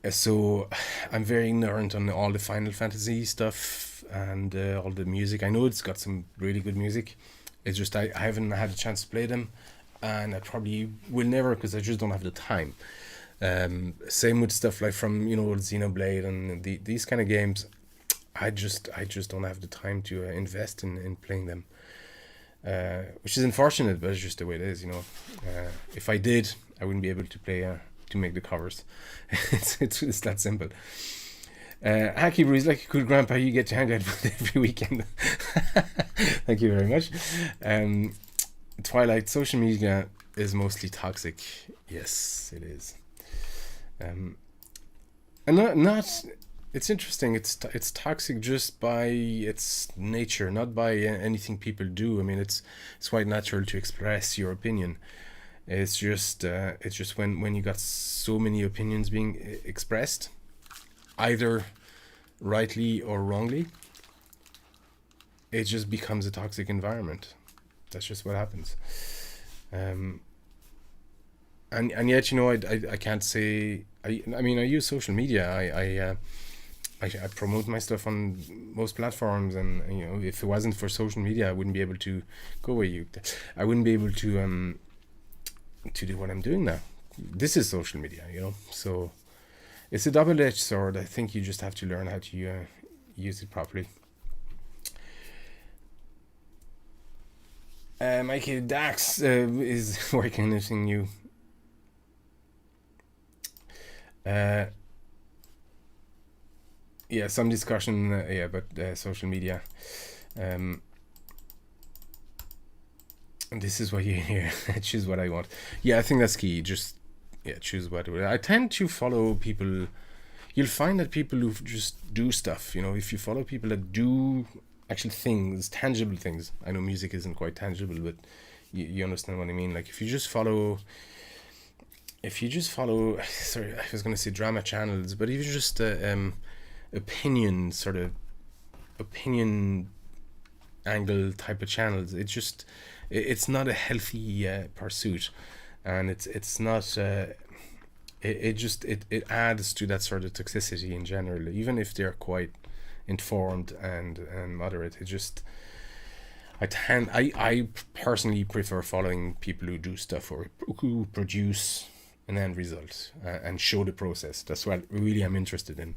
A: So I'm very ignorant on all the Final Fantasy stuff and all the music. I know it's got some really good music. It's just I haven't had a chance to play them, and I probably will never because I just don't have the time. Same with stuff like from Xenoblade and these kind of games. I just don't have the time to invest in playing them, which is unfortunate, but it's just the way it is. If I did, I wouldn't be able to play to make the covers. it's that simple. Hacky Brews, like a cool grandpa, you get to hang out with every weekend. Thank you very much. Twilight, social media is mostly toxic. Yes, it is. and not it's interesting. It's toxic just by its nature, not by anything people do. I mean, it's quite natural to express your opinion. It's just when you got so many opinions being expressed, either rightly or wrongly, it just becomes a toxic environment. That's just what happens. Um, and yet, I can't say. I mean, I use social media. I promote my stuff on most platforms, and if it wasn't for social media, I wouldn't be able to go where you. I wouldn't be able to do what I'm doing now. This is social media, So it's a double-edged sword. I think you just have to learn how to use it properly. Mikey Dax is working on anything new. Yeah, some discussion. But social media. And this is what you hear. Choose what I want. Yeah, I think that's key. Just choose what I tend to follow people. You'll find that people who just do stuff. If you follow people that do actual things, tangible things. I know music isn't quite tangible, but you understand what I mean. Like if you just follow, sorry, I was going to say drama channels, but if you just opinion angle type of channels, it's not a healthy pursuit, and it's not. It adds to that sort of toxicity in general, even if they're quite informed and moderate. I personally prefer following people who do stuff or who produce an end result and show the process. That's what really I'm interested in.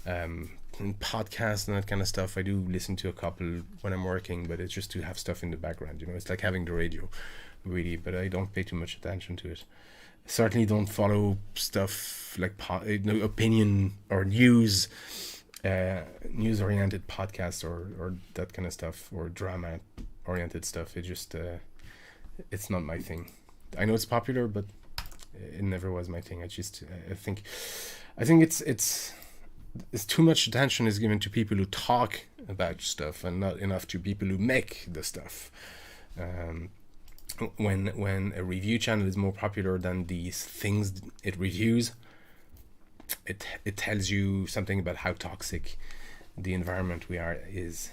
A: In podcasts and that kind of stuff, I do listen to a couple when I'm working, but it's just to have stuff in the background. It's like having the radio, really, but I don't pay too much attention to it. Certainly don't follow stuff like opinion or news oriented podcasts or that kind of stuff, or drama oriented stuff. It's not my thing. I know it's popular, but it never was my thing. I think it's too much attention is given to people who talk about stuff and not enough to people who make the stuff. When a review channel is more popular than these things it reviews, it tells you something about how toxic the environment is.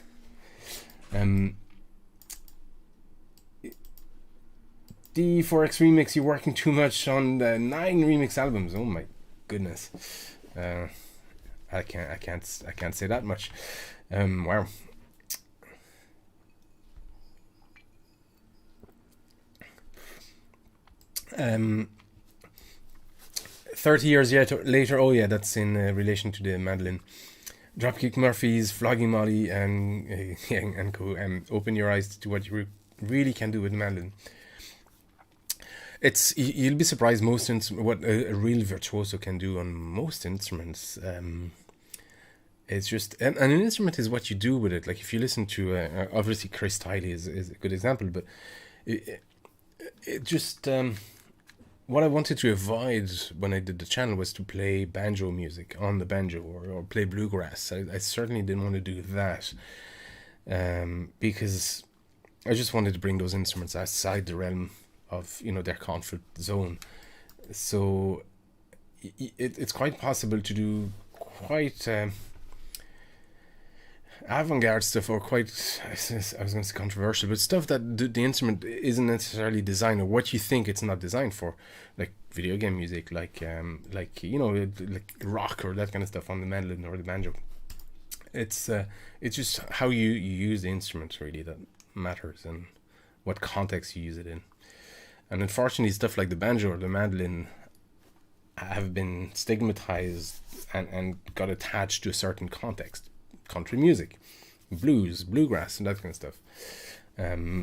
A: The Forex remix, you're working too much on the 9 remix albums. Oh my goodness. I can't say that much. Wow. 30 years later, oh yeah, that's in relation to the mandolin. Dropkick Murphys, Flogging Molly, and co. Open your eyes to what you really can do with the mandolin. You'll be surprised what a real virtuoso can do on most instruments. It's just an instrument is what you do with it. Like if you listen to obviously Chris Tiley is a good example, but it just what I wanted to avoid when I did the channel was to play banjo music on the banjo or play bluegrass. I certainly didn't want to do that because I just wanted to bring those instruments outside the realm of their comfort zone. So it's quite possible to do quite avant-garde stuff, or quite, I was going to say controversial, but stuff that the instrument isn't necessarily designed, or what you think it's not designed for, like video game music, like rock or that kind of stuff on the mandolin or the banjo. It's just how you use the instrument really that matters, and what context you use it in. And unfortunately, stuff like the banjo or the mandolin have been stigmatized and got attached to a certain context. Country music, blues, bluegrass, and that kind of stuff.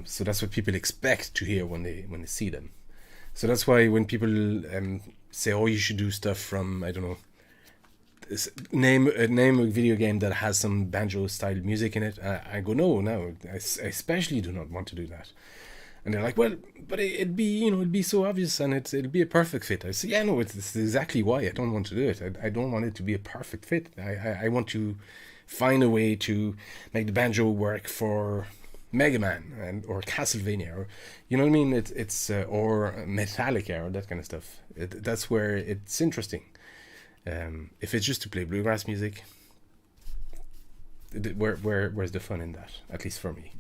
A: So that's what people expect to hear when they see them. So that's why when people say, "Oh, you should do stuff from, I don't know, name a video game that has some banjo style music in it," I go, no, I especially do not want to do that. And they're like, well, but it'd be, it'd be so obvious, and it'll be a perfect fit. I say, yeah, no, it's exactly why I don't want to do it. I don't want it to be a perfect fit. I want to find a way to make the banjo work for Mega Man or Castlevania, or you know what I mean. It's or Metallica or that kind of stuff. That's where it's interesting. If it's just to play bluegrass music, where's the fun in that? At least for me.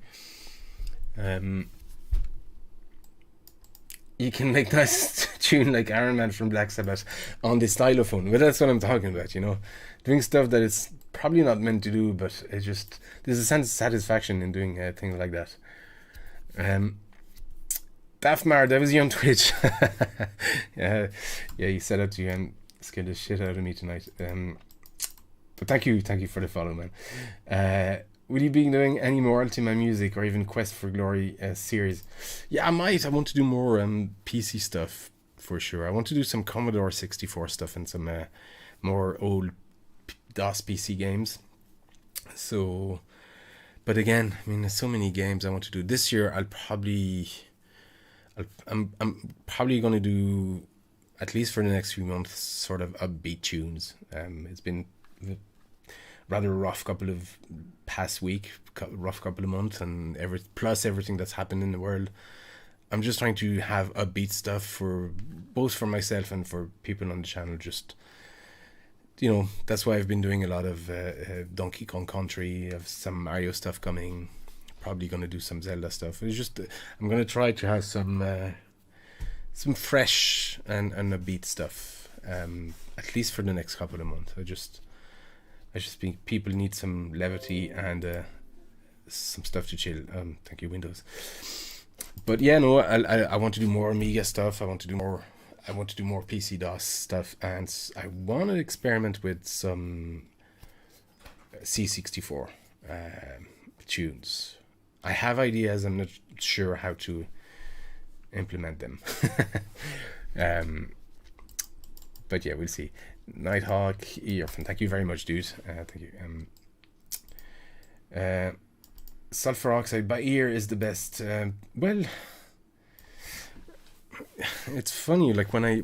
A: You can make nice tune like Iron Man from Black Sabbath on the stylophone, but that's what I'm talking about. Doing stuff that it's probably not meant to do, but it just there's a sense of satisfaction in doing things like that. Daphmar, that was you on Twitch. Yeah, you said that to you and scared the shit out of me tonight. But thank you for the follow, man. Will you be doing any more Ultima Music or even Quest for Glory series? Yeah, I might. I want to do more PC stuff for sure. I want to do some Commodore 64 stuff and some more old DOS PC games. So, but again, I mean, there's so many games I want to do. This year, I'm probably going to do, at least for the next few months, sort of upbeat tunes. It's been rather rough couple of months, and plus everything that's happened in the world. I'm just trying to have upbeat stuff for both for myself and for people on the channel. Just that's why I've been doing a lot of Donkey Kong Country, of some Mario stuff coming. Probably gonna do some Zelda stuff. It's just I'm gonna try to have some fresh and upbeat stuff. At least for the next couple of months. I just think people need some levity and some stuff to chill. Thank you, Windows. But yeah, no, I want to do more Amiga stuff. I want to do more PC DOS stuff, and I want to experiment with some C64 tunes. I have ideas. I'm not sure how to implement them. But yeah, we'll see. Nighthawk, Earphone, thank you very much, dude. Thank you. Sulfur oxide by ear is the best. Well, it's funny. Like when I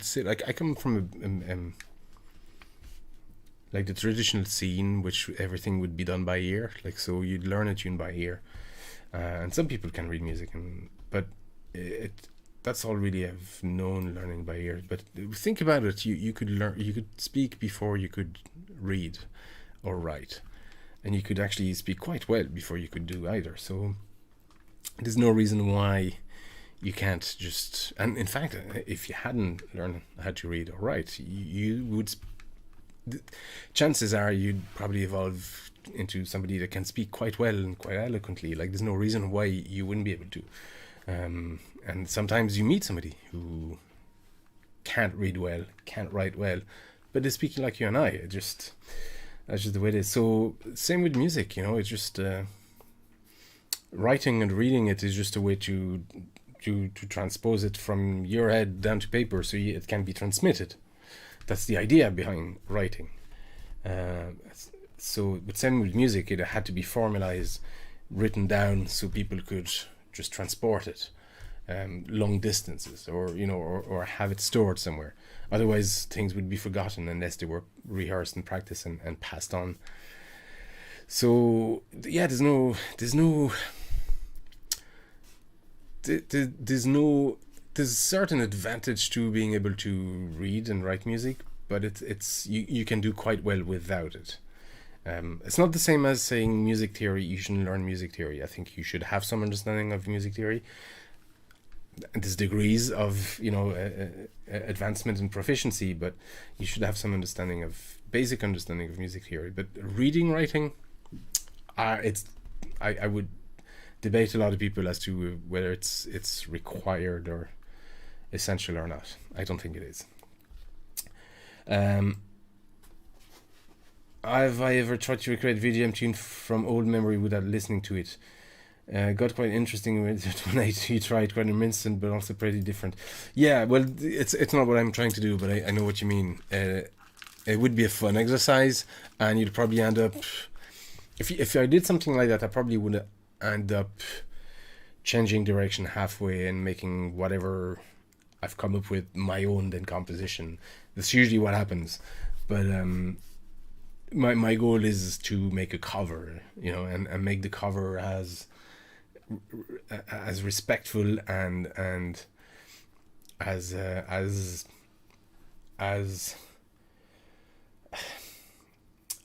A: say, like, I come from like the traditional scene, which everything would be done by ear. Like, so you'd learn a tune by ear, and some people can read music, but that's all really I've known learning by ear. But think about it, you could learn, you could speak before you could read or write, and you could actually speak quite well before you could do either. So there's no reason why you can't just, and in fact, if you hadn't learned how to read or write, you would, chances are you'd probably evolve into somebody that can speak quite well and quite eloquently. Like, there's no reason why you wouldn't be able to. And sometimes you meet somebody who can't read well, can't write well, but they're speaking like you and I. That's just the way it is. So same with music, it's just writing and reading it is just a way to transpose it from your head down to paper, so it can be transmitted. That's the idea behind writing. So, but same with music, it had to be formalized, written down, so people could just transport it long distances, or have it stored somewhere. Otherwise, things would be forgotten unless they were rehearsed and practiced and passed on. So yeah, there's a certain advantage to being able to read and write music, but it's you can do quite well without it. It's not the same as saying music theory. You shouldn't learn music theory. I think you should have some understanding of music theory. And there's degrees of advancement and proficiency, but you should have some basic understanding of music theory. But reading, writing, I would debate a lot of people as to whether it's required or essential or not. I don't think it is. Have I ever tried to recreate VGM tune from old memory without listening to it? Got quite interesting with it when I tried, quite reminiscent, but also pretty different. Yeah, well, it's not what I'm trying to do, but I know what you mean. It would be a fun exercise, and you'd probably end up, if I did something like that, I probably would end up changing direction halfway and making whatever I've come up with my own then composition. That's usually what happens. But my goal is to make a cover, and make the cover as respectful and as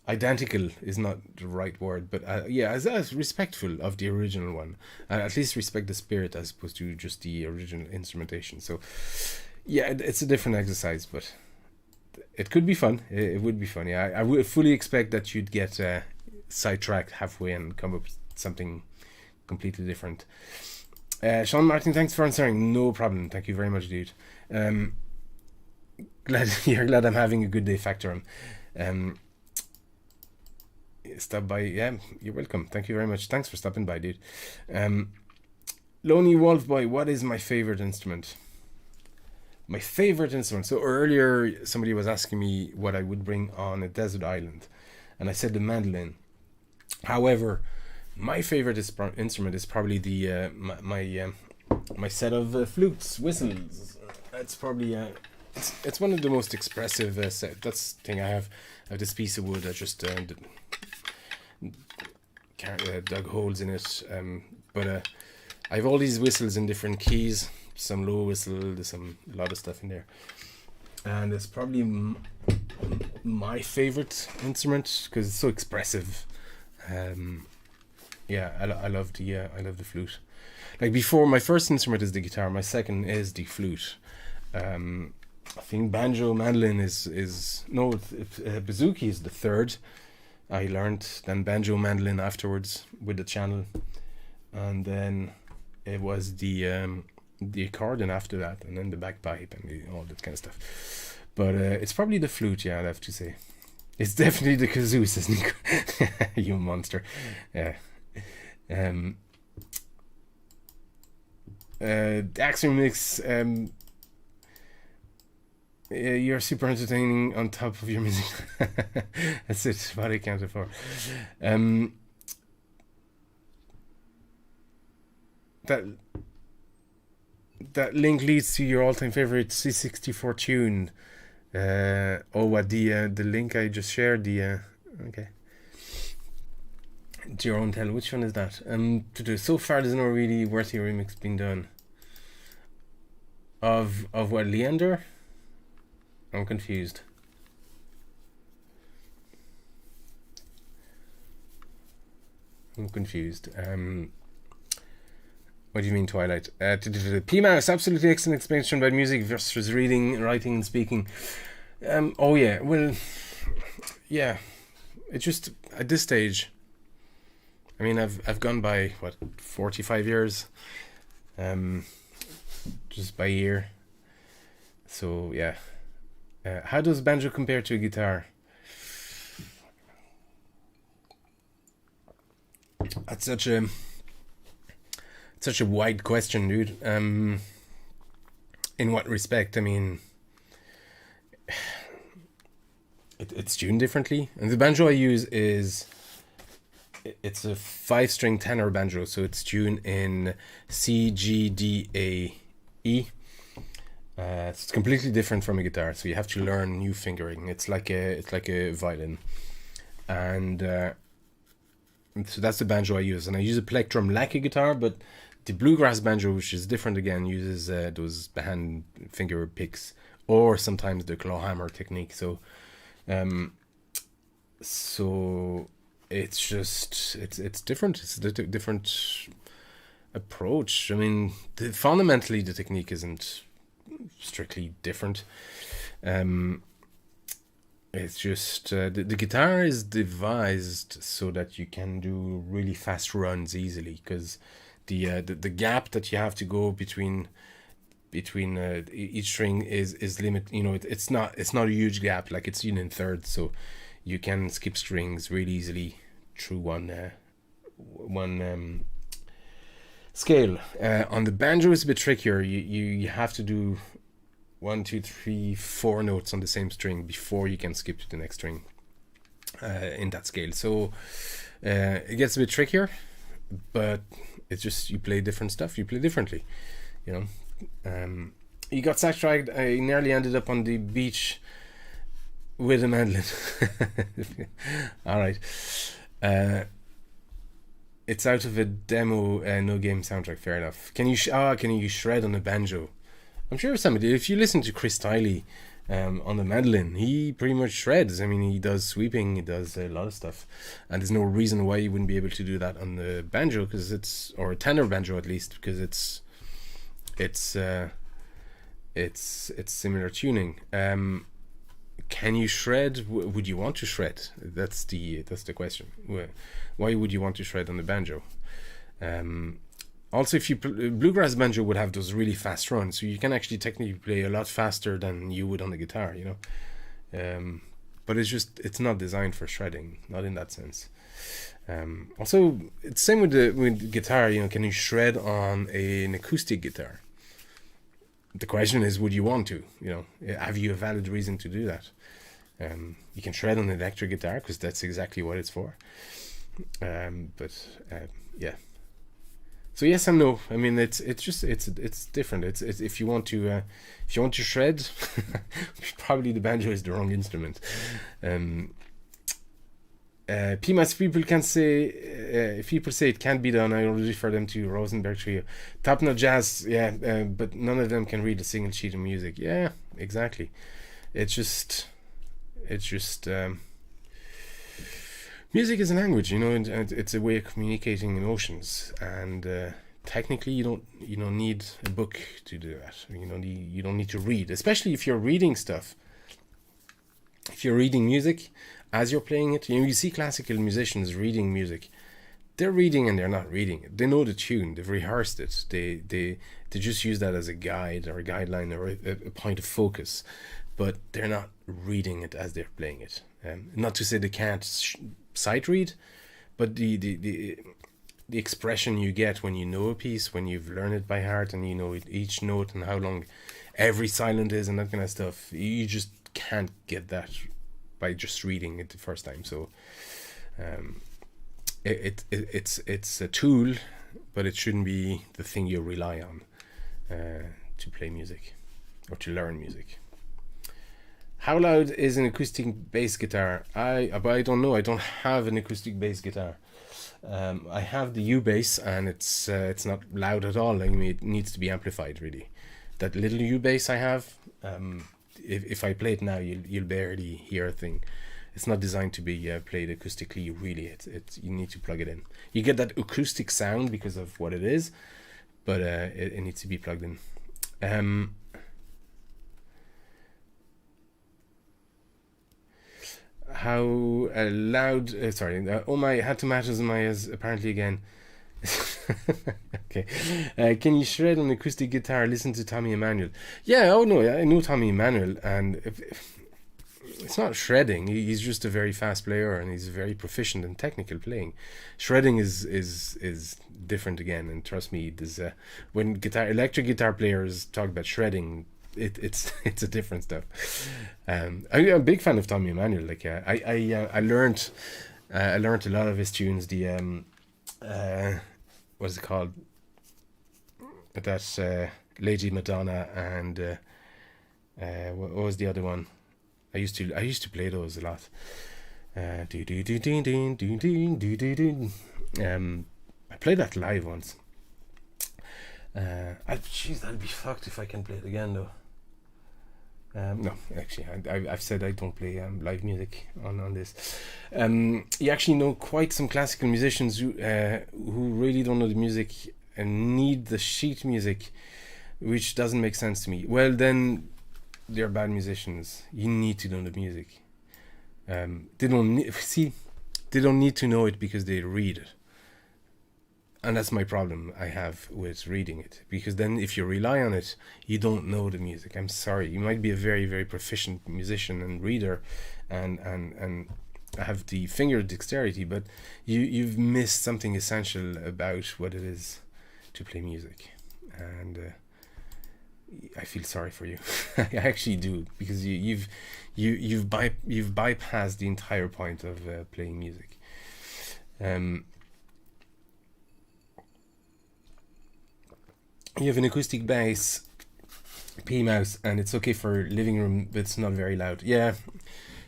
A: identical is not the right word, but as respectful of the original one. At least respect the spirit as opposed to just the original instrumentation. So yeah, it's a different exercise, but it could be fun. It would be fun. Yeah, I would fully expect that you'd get sidetracked halfway and come up with something completely different. Sean Martin, thanks for answering. No problem. Thank you very much, dude. Glad I'm having a good day, Factor. Stop by. Yeah, you're welcome. Thank you very much. Thanks for stopping by, dude. Lonely Wolf Boy, what is my favorite instrument? My favorite instrument. So earlier somebody was asking me what I would bring on a desert island, and I said the mandolin. However, my favorite instrument is probably the my set of flutes, whistles. That's probably it's one of the most expressive set. That's the thing I have. I have this piece of wood. I just dug holes in it. But I have all these whistles in different keys. Some low whistle. There's a lot of stuff in there, and it's probably my favorite instrument because it's so expressive. Yeah, I love the flute. Like before, my first instrument is the guitar. My second is the flute. I think banjo, mandolin is no, bouzouki is the third. I learned then banjo, mandolin afterwards with the channel, and then it was the accordion after that, and then the bagpipe and all that kind of stuff. But it's probably the flute. Yeah, I'd have to say. It's definitely the kazoo, says Nico. You monster. Yeah. Daxter Mix, you're super entertaining on top of your music. That's it, what I counted for. That link leads to your all-time favorite C64 tune. What the link I just shared, okay. To your own tell, which one is that? So far there's no really worthy remix being done. Of what, Leander? I'm confused. What do you mean, Twilight? PMAS, absolutely excellent explanation about music versus reading, writing, and speaking. Oh yeah, well, yeah. It's just at this stage. I mean, I've gone by 45 years, just by year. So yeah, how does banjo compare to a guitar? That's such a wide question, dude. In what respect? I mean, it's tuned differently, and the banjo I use it's a 5-string tenor banjo, so it's tuned in C, G, D, A, E. It's completely different from a guitar, so you have to learn new fingering. It's like a violin, and so that's the banjo I use. And I use a plectrum like a guitar, but the bluegrass banjo, which is different again, uses those hand finger picks or sometimes the claw hammer technique. So it's just it's different. It's a different approach. I mean, fundamentally the technique isn't strictly different. It's just the guitar is devised so that you can do really fast runs easily, because the gap that you have to go between each string is limit. It's not a huge gap, like it's in thirds, so you can skip strings really easily through one scale. On the banjo it's a bit trickier. You have to do 1, 2, 3, 4 notes on the same string before you can skip to the next string in that scale. So it gets a bit trickier, but it's just you play different stuff. You play differently, you know. He got sidetracked. I nearly ended up on the beach with a mandolin. All right. It's out of a demo, no game soundtrack. Fair enough. Can you shred on a banjo? I'm sure somebody. If you listen to Chris Tiley on the mandolin, he pretty much shreds. I mean, he does sweeping, he does a lot of stuff, and there's no reason why you wouldn't be able to do that on the banjo, because or a tenor banjo at least, because it's similar tuning. Can you shred? Would you want to shred? That's the question. Why would you want to shred on the banjo? Also, if you bluegrass banjo would have those really fast runs, so you can actually technically play a lot faster than you would on the guitar, you know. But it's not designed for shredding, not in that sense. Also, it's same with guitar. You know, can you shred on an acoustic guitar? The question is, would you want to? You know, have you a valid reason to do that? You can shred on an electric guitar because that's exactly what it's for. Yeah. So yes and no. I mean, it's different. It's if you want to shred, probably the banjo is the wrong instrument. PMAS people can say if people say it can't be done, I will refer them to Rosenberg Trio, Top Notch Jazz. Yeah, but none of them can read a single sheet of music. Yeah, exactly. It's just music is a language, you know, and it's a way of communicating emotions. And technically, you don't need a book to do that. You don't need to read, especially if you're reading stuff. If you're reading music as you're playing it, you see classical musicians reading music. They're reading and they're not reading it. They know the tune. They've rehearsed it. They just use that as a guide or a guideline or a point of focus, but they're not reading it as they're playing it. Not to say they can't sight read, but the expression you get when you know a piece, when you've learned it by heart and you know each note and how long every silent is and that kind of stuff, you just can't get that by just reading it the first time. So it's a tool, but it shouldn't be the thing you rely on to play music or to learn music. How loud is an acoustic bass guitar? I don't know. I don't have an acoustic bass guitar. I have the U bass, and it's not loud at all. I mean, it needs to be amplified really. That little U bass I have, if I play it now, you'll barely hear a thing. It's not designed to be played acoustically. Really, you need to plug it in. You get that acoustic sound because of what it is, but it needs to be plugged in. How loud? Oh my, had tomatoes in my ears apparently again. Okay. Can you shred on acoustic guitar? Listen to Tommy Emmanuel. Yeah. Oh no, I know Tommy Emmanuel, and it's not shredding. He's just a very fast player, and he's very proficient in technical playing. Shredding is different again, and trust me, there's when electric guitar players talk about shredding, it's a different stuff. I'm a big fan of Tommy Emmanuel. Like I learned a lot of his tunes. The what's it called? That's Lady Madonna and what was the other one? I used to play those a lot. I played that live once. Jeez, I'll be fucked if I can play it again though. No, actually, I've said I don't play live music on this. You actually know quite some classical musicians who really don't know the music and need the sheet music, which doesn't make sense to me. Well, then they're bad musicians. You need to know the music. They don't need to know it because they read it. And that's my problem I have with reading it, because then if you rely on it, you don't know the music. I'm sorry, you might be a very, very proficient musician and reader and have the finger dexterity, but you've missed something essential about what it is to play music. And I feel sorry for you. I actually do, because you've bypassed the entire point of playing music. you have an acoustic bass P mouse, and it's okay for living room, but it's not very loud. Yeah,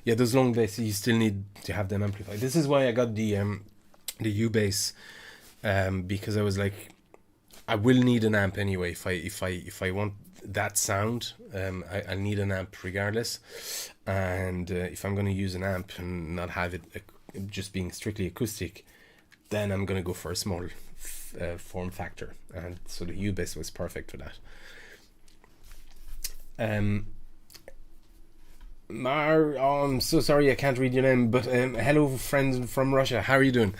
A: yeah, those long basses you still need to have them amplified. This is why I got the U bass, because I was like, I will need an amp anyway if I want that sound. I need an amp regardless, and if I'm going to use an amp and not have it just being strictly acoustic, then I'm going to go for a small form factor, and so the U bass was perfect for that. Mar, oh, I'm so sorry I can't read your name, but hello, friends from Russia. How are you doing?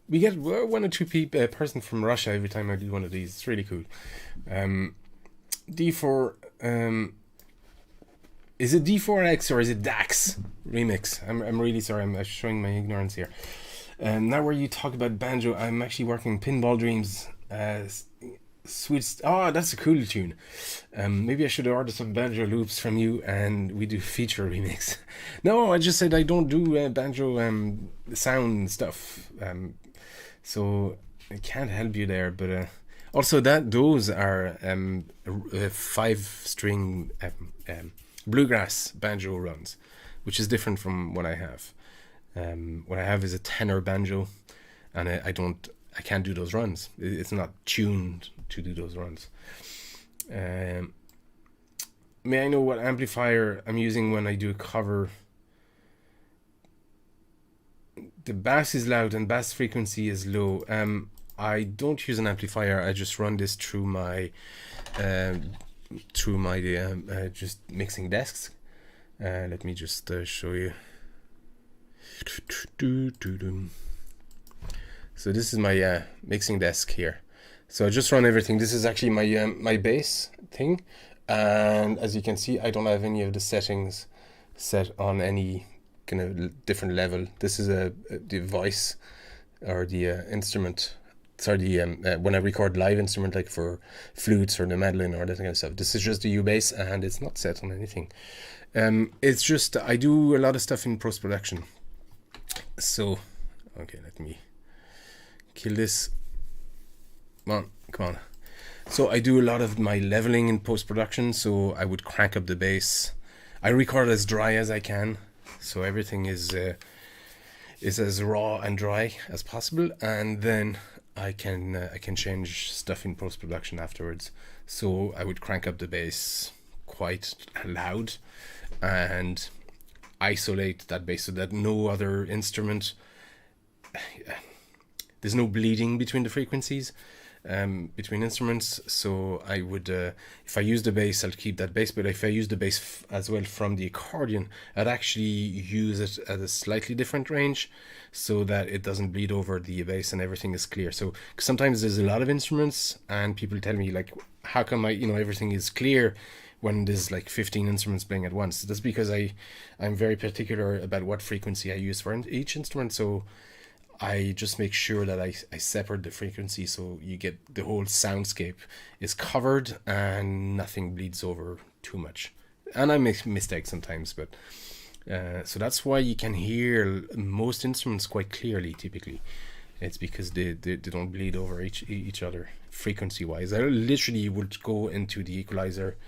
A: We get one or two person from Russia every time I do one of these. It's really cool. D4, is it D4X or is it DAX remix? I'm really sorry. I'm showing my ignorance here. Now where you talk about banjo, I'm actually working Pinball Dreams. Sweet. Oh, that's a cool tune. Maybe I should order some banjo loops from you and we do feature remix. No, I just said I don't do banjo sound stuff. So I can't help you there. But also those are 5-string bluegrass banjo runs, which is different from what I have. What I have is a tenor banjo, and I can't do those runs. It's not tuned to do those runs. May I know what amplifier I'm using when I do a cover? The bass is loud and bass frequency is low. I don't use an amplifier. I just run this through my just mixing desks. Let me just show you. So this is my mixing desk here. So I just run everything. This is actually my bass thing, and as you can see, I don't have any of the settings set on any kind of different level. This is the voice or the instrument. Sorry, the when I record live instrument, like for flutes or the mandolin or that kind of stuff. This is just the U bass, and it's not set on anything. It's just I do a lot of stuff in post production. So, okay, let me kill this. Come on. So I do a lot of my leveling in post-production, so I would crank up the bass. I record as dry as I can, so everything is as raw and dry as possible, and then I can change stuff in post-production afterwards. So I would crank up the bass quite loud and isolate that bass so that no other instrument, there's no bleeding between the frequencies. Between instruments, so I would if I use the bass, I'll keep that bass, but if I use the bass as well from the accordion, I'd actually use it at a slightly different range so that it doesn't bleed over the bass and everything is clear. So sometimes there's a lot of instruments and people tell me like, how come everything is clear when there's like 15 instruments playing at once? That's because I'm very particular about what frequency I use for each instrument, so I just make sure that I separate the frequency so you get the whole soundscape is covered and nothing bleeds over too much. And I make mistakes sometimes, but so that's why you can hear most instruments quite clearly typically. It's because they don't bleed over each other frequency wise. I literally would go into the equalizer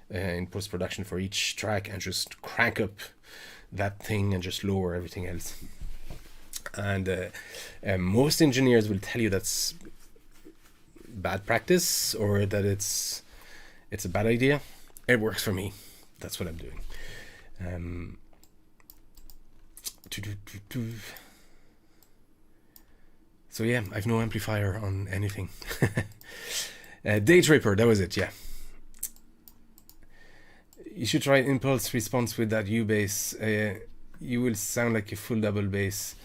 A: in post-production for each track and just crank up that thing and just lower everything else. And most engineers will tell you that's bad practice or that it's a bad idea. It works for me. That's what I'm doing. So yeah, I've no amplifier on anything. Day Tripper, that was it, yeah. You should try impulse response with that U bass. You will sound like a full double bass.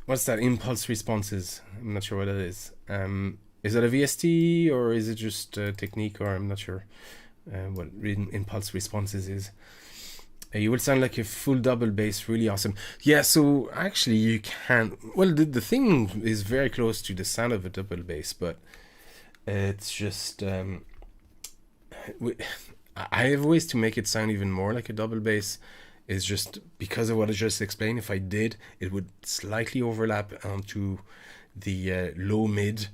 A: What's that? Impulse responses. I'm not sure what that is. Is that a VST or is it just a technique, or I'm not sure what impulse responses is. You will sound like a full double bass, really awesome. Yeah, so actually you can... Well, the thing is very close to the sound of a double bass, but it's just... I have ways to make it sound even more like a double bass. Is just because of what I just explained. If I did, it would slightly overlap onto the low mid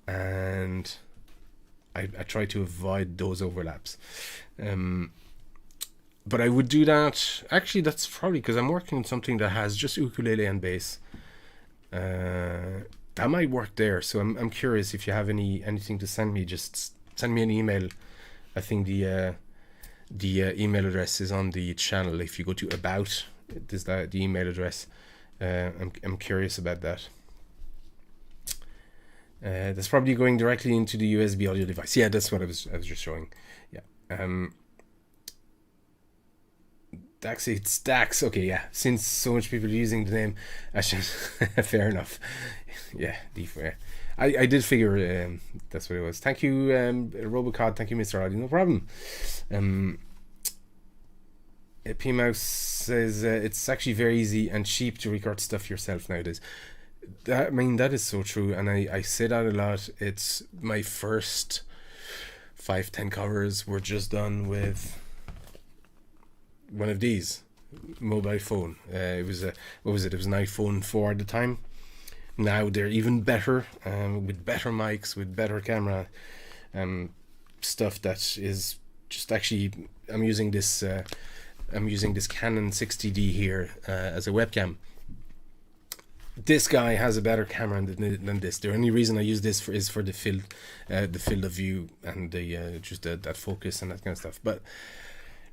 A: and I try to avoid those overlaps. But I would do that. Actually, that's probably because I'm working on something that has just ukulele and bass. That might work there. So I'm curious if you have anything to send me. Just send me an email. I think the email address is on the channel. If you go to about, there's the email address. I'm curious about that. That's probably going directly into the USB audio device. Yeah, that's what I was just showing. Yeah. Dax, it's Dax. Okay, yeah. Since so much people are using the name, I should. Fair enough. Yeah, I did figure that's what it was. Thank you, Robocod. Thank you, Mr. Audi. No problem. P-Mouse says it's actually very easy and cheap to record stuff yourself nowadays. I mean, that is so true, and I say that a lot. It's my first 5-10 covers were just done with one of these mobile phone. It was a what was it? It was an iPhone 4 at the time. Now they're even better, with better mics, with better camera, stuff that is just actually. I'm using this Canon 60D here as a webcam. This guy has a better camera than this. The only reason I use this is for the field of view and the just that focus and that kind of stuff. But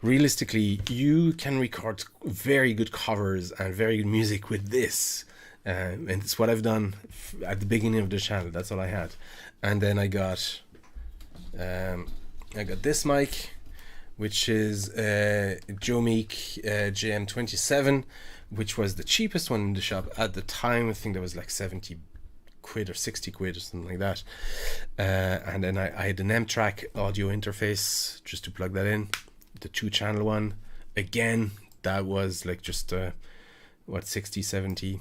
A: realistically, you can record very good covers and very good music with this, and it's what I've done at the beginning of the channel. That's all I had, and then I got this mic, which is Joe Meek JM27, which was the cheapest one in the shop at the time. I think that was like 70 quid or 60 quid or something like that. And then I had an M-Track audio interface just to plug that in, the 2-channel one. Again, that was like just 60, 70.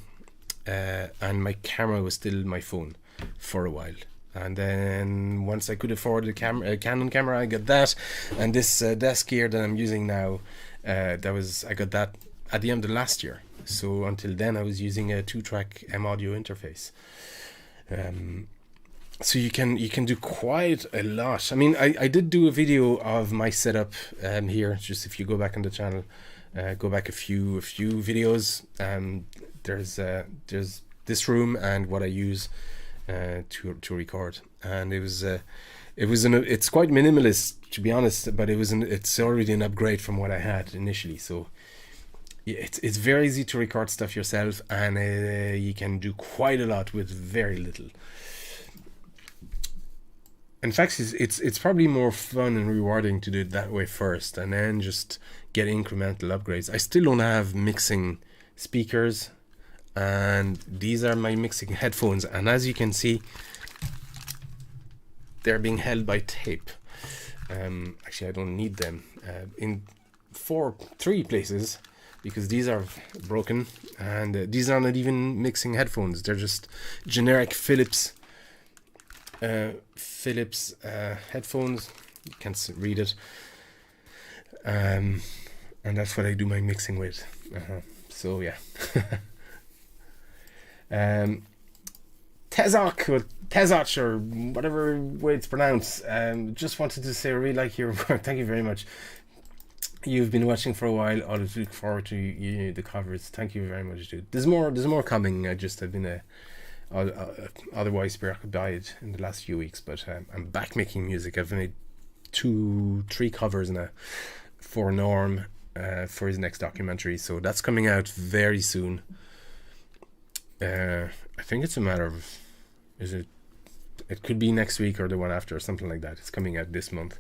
A: And my camera was still my phone for a while. And then once I could afford a Canon camera, I got that. And this desk gear that I'm using now, I got that at the end of last year. So until then, I was using a 2-track M-Audio interface. So you can do quite a lot. I mean, I did do a video of my setup here. Just if you go back on the channel, go back a few videos. There's this room and what I use to record, and it's quite minimalist, to be honest, but it's already an upgrade from what I had initially. So yeah, it's very easy to record stuff yourself, and you can do quite a lot with very little. In fact, it's probably more fun and rewarding to do it that way first, and then just get incremental upgrades. I still don't have mixing speakers, and these are my mixing headphones, and as you can see, they're being held by tape. Actually, I don't need them in 3 places, because these are broken, and these are not even mixing headphones. They're just generic Philips headphones. You can't read it, and that's what I do my mixing with. So yeah. Tezach, or whatever way it's pronounced. Just wanted to say I really like your work. Thank you very much. You've been watching for a while. I look forward to the covers. Thank you very much, dude. There's more coming. I've been otherwise preoccupied in the last few weeks, but I'm back making music. I've made 2-3 covers now for Norm for his next documentary, so that's coming out very soon. I think it's a matter of, it could be next week or the one after or something like that. It's coming out this month,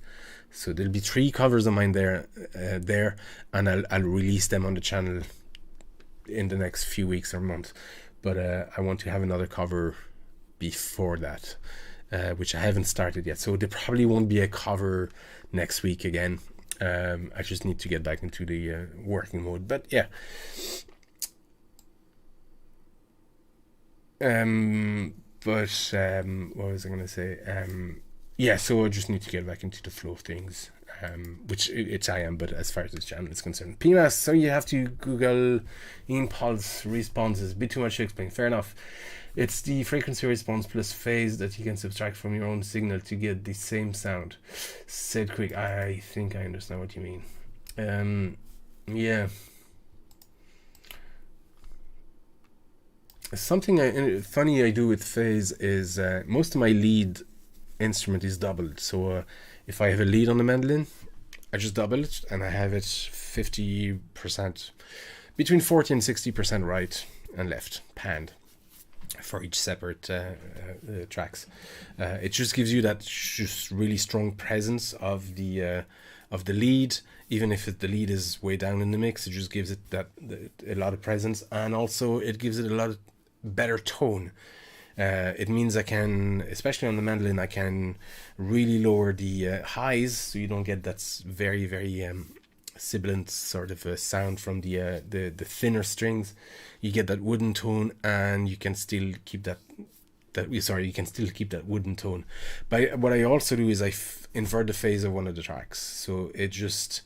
A: so there'll be 3 covers of mine there, and I'll release them on the channel in the next few weeks or month. But I want to have another cover before that, which I haven't started yet. So there probably won't be a cover next week again. I just need to get back into the working mode. But yeah. What was I going to say? Yeah, so I just need to get back into the flow of things, which I am, but as far as this channel is concerned. PMAS, so you have to Google Ian Paul's responses. A bit too much to explain. Fair enough. It's the frequency response plus phase that you can subtract from your own signal to get the same sound. Said quick. I think I understand what you mean. Yeah. Something funny I do with phase is most of my lead instrument is doubled. So if I have a lead on the mandolin, I just double it and I have it 50%, between 40 and 60% right and left panned for each separate tracks. It just gives you that just really strong presence of the lead. Even if the lead is way down in the mix, it just gives it a lot of presence, and also it gives it a lot of better tone. It means I can, especially on the mandolin, I can really lower the highs, so you don't get that very, very sibilant sort of sound from the thinner strings. You get that wooden tone, and you can still keep that wooden tone. But what I also do is I invert the phase of one of the tracks, so it just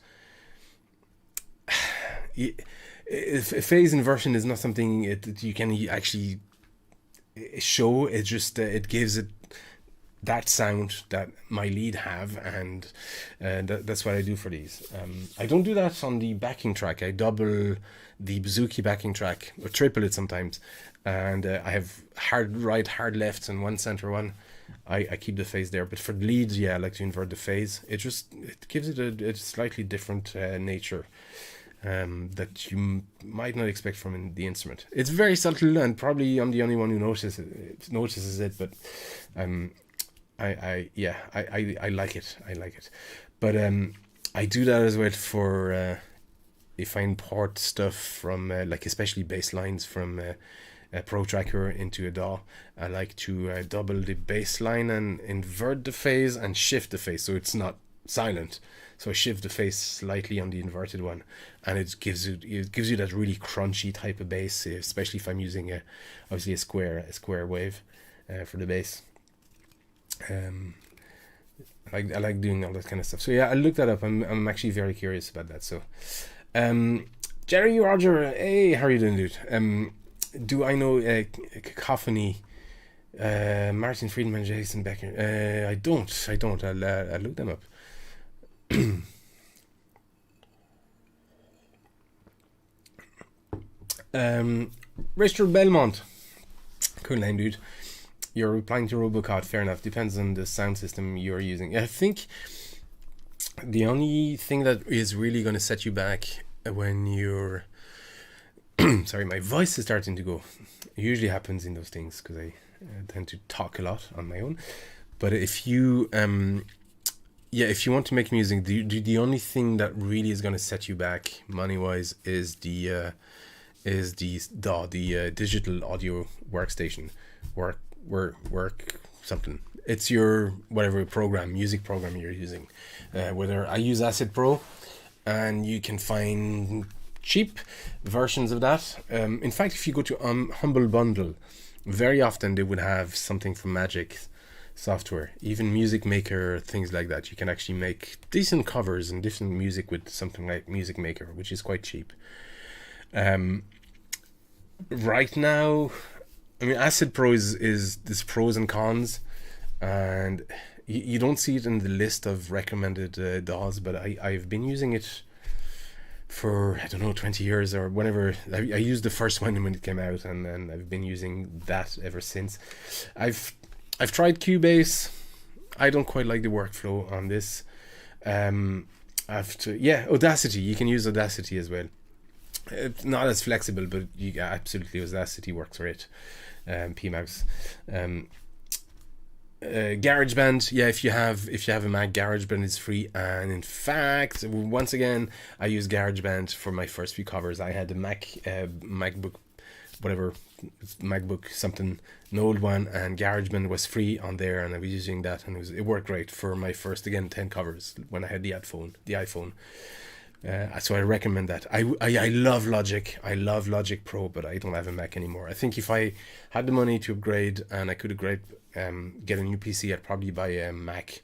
A: phase inversion is not something that you can actually show. It just it gives it that sound that my lead have, and that's what I do for these. I don't do that on the backing track. I double the bouzouki backing track, or triple it sometimes, and I have hard right, hard left, and one center one. I keep the phase there, but for the leads, yeah, I like to invert the phase. It gives it a slightly different nature that you might not expect from the instrument. It's very subtle, and probably I'm the only one who notices it, but I like it. I like it. But I do that as well for if I import stuff from like especially bass lines from a Pro Tracker into a DAW. I like to double the bass line and invert the phase and shift the phase so it's not silent. So I shift the phase slightly on the inverted one, and it gives you that really crunchy type of bass, especially if I'm using obviously a square wave for the bass. I like doing all that kind of stuff. So yeah, I looked that up. I'm actually very curious about that. So, Jerry Roger, hey, how are you doing, dude? Do I know Cacophony? Martin Friedman, Jason Becker. I don't. I'll look them up. Richard Belmont, cool name, dude. You're replying to Robocot, fair enough. Depends on the sound system you're using. I think the only thing that is really going to set you back when you're sorry, my voice is starting to go. It usually happens in those things because I tend to talk a lot on my own. But if you if you want to make music, the only thing that really is going to set you back money-wise is the DAW, the digital audio workstation, work something. It's your whatever music program you're using. Whether I use Acid Pro, and you can find cheap versions of that. In fact, if you go to Humble Bundle, very often they would have something from Magic software, even Music Maker, things like that. You can actually make decent covers and different music with something like Music Maker, which is quite cheap. Right now, I mean, Acid Pro is this pros and cons, and you don't see it in the list of recommended DAWs, but I've been using it for, I don't know, 20 years or whenever. I used the first one when it came out, and then I've been using that ever since. I've tried Cubase. I don't quite like the workflow on this. Audacity. You can use Audacity as well. It's not as flexible, but absolutely Audacity works great. PMAX. GarageBand, if you have a Mac, GarageBand is free, and in fact, once again, I use GarageBand for my first few covers. I had a MacBook, whatever, MacBook something, an old one, and GarageBand was free on there, and I was using that, and it worked great for my first 10 covers when I had the iPhone. So I recommend that. I love Logic. I love Logic Pro, but I don't have a Mac anymore. I think if I had the money to upgrade and I could get a new PC, I'd probably buy a Mac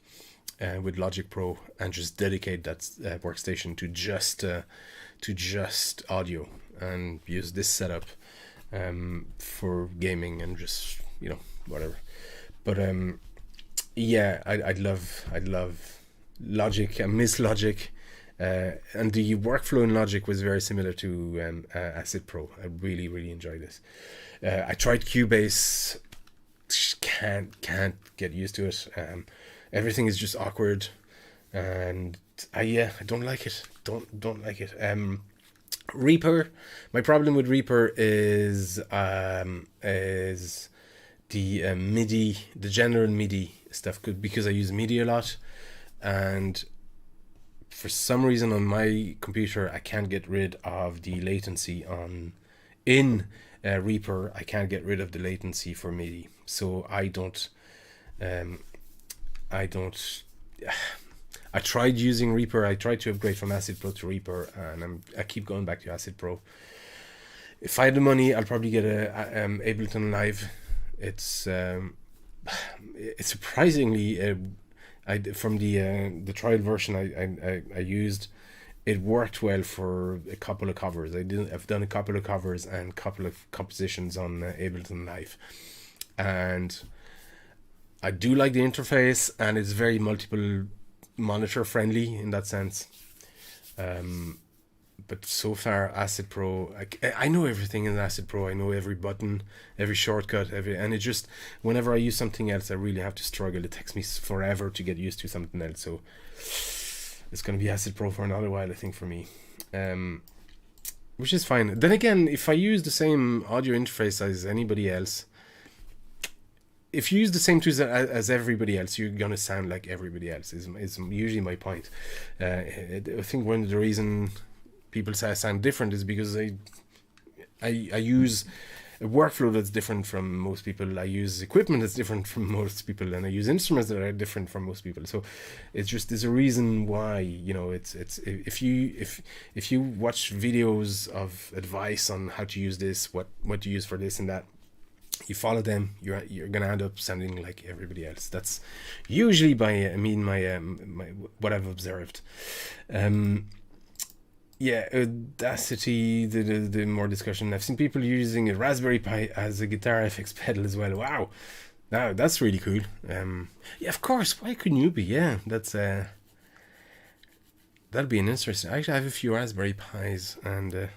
A: with Logic Pro and just dedicate that workstation to just audio and use this setup for gaming and just, you know, whatever. But yeah, I'd love Logic. I miss Logic. And the workflow in Logic was very similar to Acid Pro. I really, really enjoyed this. I tried Cubase. Can't get used to it. Everything is just awkward, and I don't like it. Don't like it. Reaper. My problem with Reaper is the MIDI, the general MIDI stuff, because I use MIDI a lot, and for some reason on my computer I can't get rid of the latency in Reaper. I can't get rid of the latency for MIDI, so I don't. I tried using Reaper. I tried to upgrade from Acid Pro to Reaper, and I keep going back to Acid Pro. If I had the money, I'll probably get a Ableton Live. It's surprisingly, from the trial version I used, it worked well for a couple of covers. I've done a couple of covers and a couple of compositions on Ableton Live, and I do like the interface, and it's very multiple monitor friendly in that sense. But so far, Acid Pro, I know everything in Acid Pro. I know every button, every shortcut, and it just, whenever I use something else, I really have to struggle. It takes me forever to get used to something else. So it's going to be Acid Pro for another while, I think, for me. Which is fine. Then again, if I use the same audio interface as anybody else, if you use the same tools as everybody else, you're going to sound like everybody else, is usually my point. I think one of the reason people say I sound different is because I use a workflow that's different from most people. I use equipment that's different from most people, and I use instruments that are different from most people. So it's just, there's a reason why, you know, it's if you watch videos of advice on how to use this, what to use for this and that, you follow them, you're gonna end up sounding like everybody else. That's usually my what I've observed. Yeah, Audacity, the more discussion. I've seen people using a Raspberry Pi as a guitar FX pedal as well. Wow, now that's really cool. Yeah, of course. Why couldn't you be? Yeah, that'd be an interesting. Actually, I have a few Raspberry Pis, and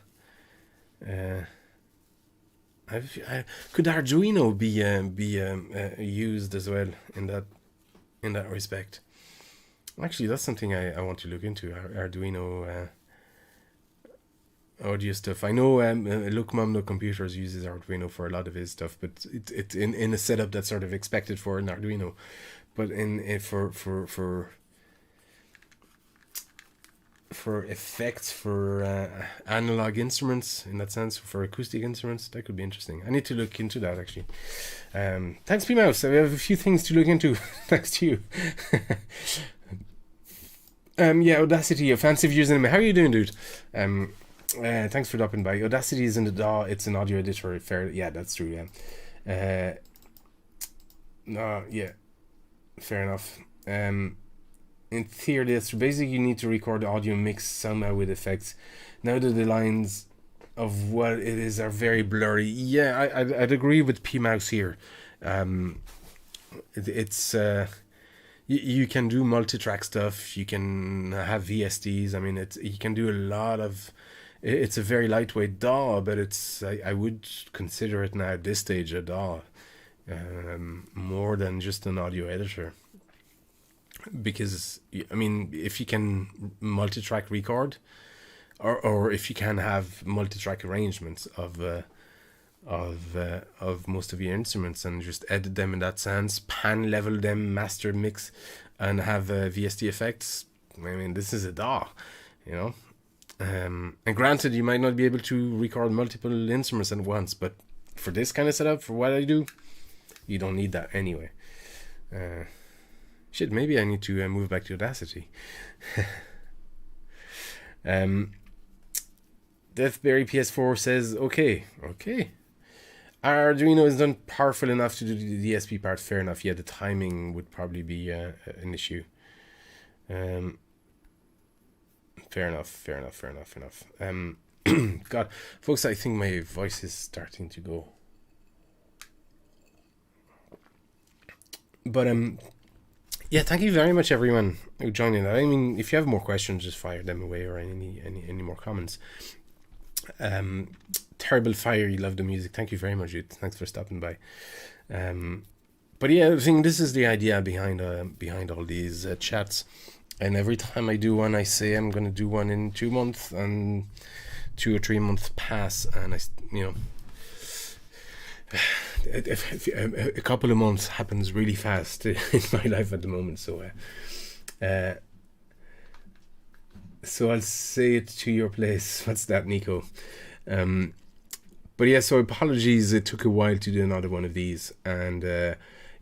A: could Arduino be used as well in that respect? Actually, that's something I want to look into. Arduino audio stuff. I know Look Mum Computers uses Arduino for a lot of his stuff, but it's in a setup that's sort of expected for an Arduino. But for effects, for analog instruments, in that sense, for acoustic instruments, that could be interesting. I need to look into that, actually. Thanks, P Mouse. We have a few things to look into. Thanks to you. Yeah, Audacity, offensive username. How are you doing, dude? Thanks for dropping by. Audacity is in the DAW. It's an audio editor. Fair, yeah, that's true. Yeah. No, yeah, fair enough. In theory, that's basically you need to record the audio mix somehow with effects. Now that the lines of what it is are very blurry. Yeah, I'd agree with P Mouse here. It's you can do multi-track stuff. You can have VSDs. I mean, you can do a lot of. It's a very lightweight DAW, but I would consider it now at this stage a DAW, more than just an audio editor. Because, I mean, if you can multi-track record, or if you can have multi-track arrangements of most of your instruments and just edit them in that sense, pan level them, master mix, and have VST effects, I mean, this is a DAW, you know. And granted, you might not be able to record multiple instruments at once, but for this kind of setup, for what I do, you don't need that anyway. Shit, maybe I need to move back to Audacity. Deathberry PS4 says, okay. Arduino is not powerful enough to do the DSP part. Fair enough. Yeah, the timing would probably be an issue. Fair enough. God, folks, I think my voice is starting to go. But yeah, thank you very much, everyone who joined in. I mean, if you have more questions, just fire them away, or any more comments. Terrible Fire, you love the music. Thank you very much, dude. Thanks for stopping by. But yeah, I think this is the idea behind all these chats. And every time I do one, I say I'm going to do one in 2 months, and 2 or 3 months pass, and a couple of months happens really fast in my life at the moment. So I'll say it to your place. What's that, Nico? But yeah, so apologies. It took a while to do another one of these, and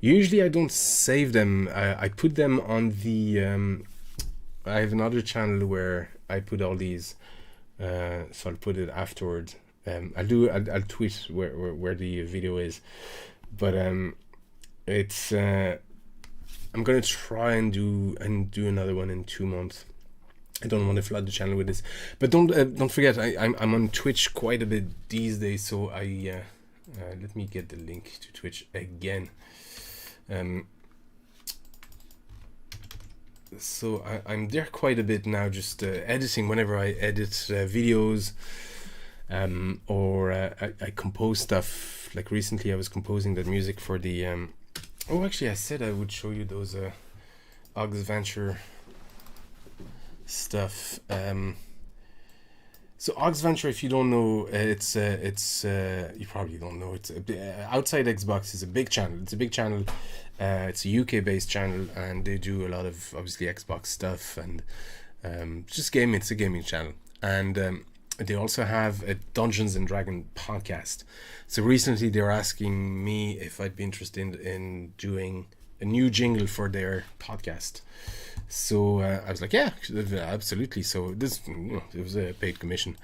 A: usually I don't save them. I put them on the. I have another channel where I put all these, so I'll put it afterwards. I'll tweet where the video is, but it's I'm gonna try and do another one in 2 months. I don't want to flood the channel with this, but don't forget I'm on Twitch quite a bit these days. So let me get the link to Twitch again. So I'm there quite a bit now, just editing whenever I edit videos, or I compose stuff. Like recently I was composing that music for the oh, actually I said I would show you those Ogs Venture stuff. So Ogs Venture, if you don't know, it's you probably don't know, it's outside Xbox is a big channel. It's a big channel. It's a UK based channel, and they do a lot of obviously Xbox stuff, and just gaming. It's a gaming channel, and they also have a Dungeons and Dragon podcast. So recently they were asking me if I'd be interested in doing a new jingle for their podcast. So I was like, yeah, absolutely. So this, it was a paid commission,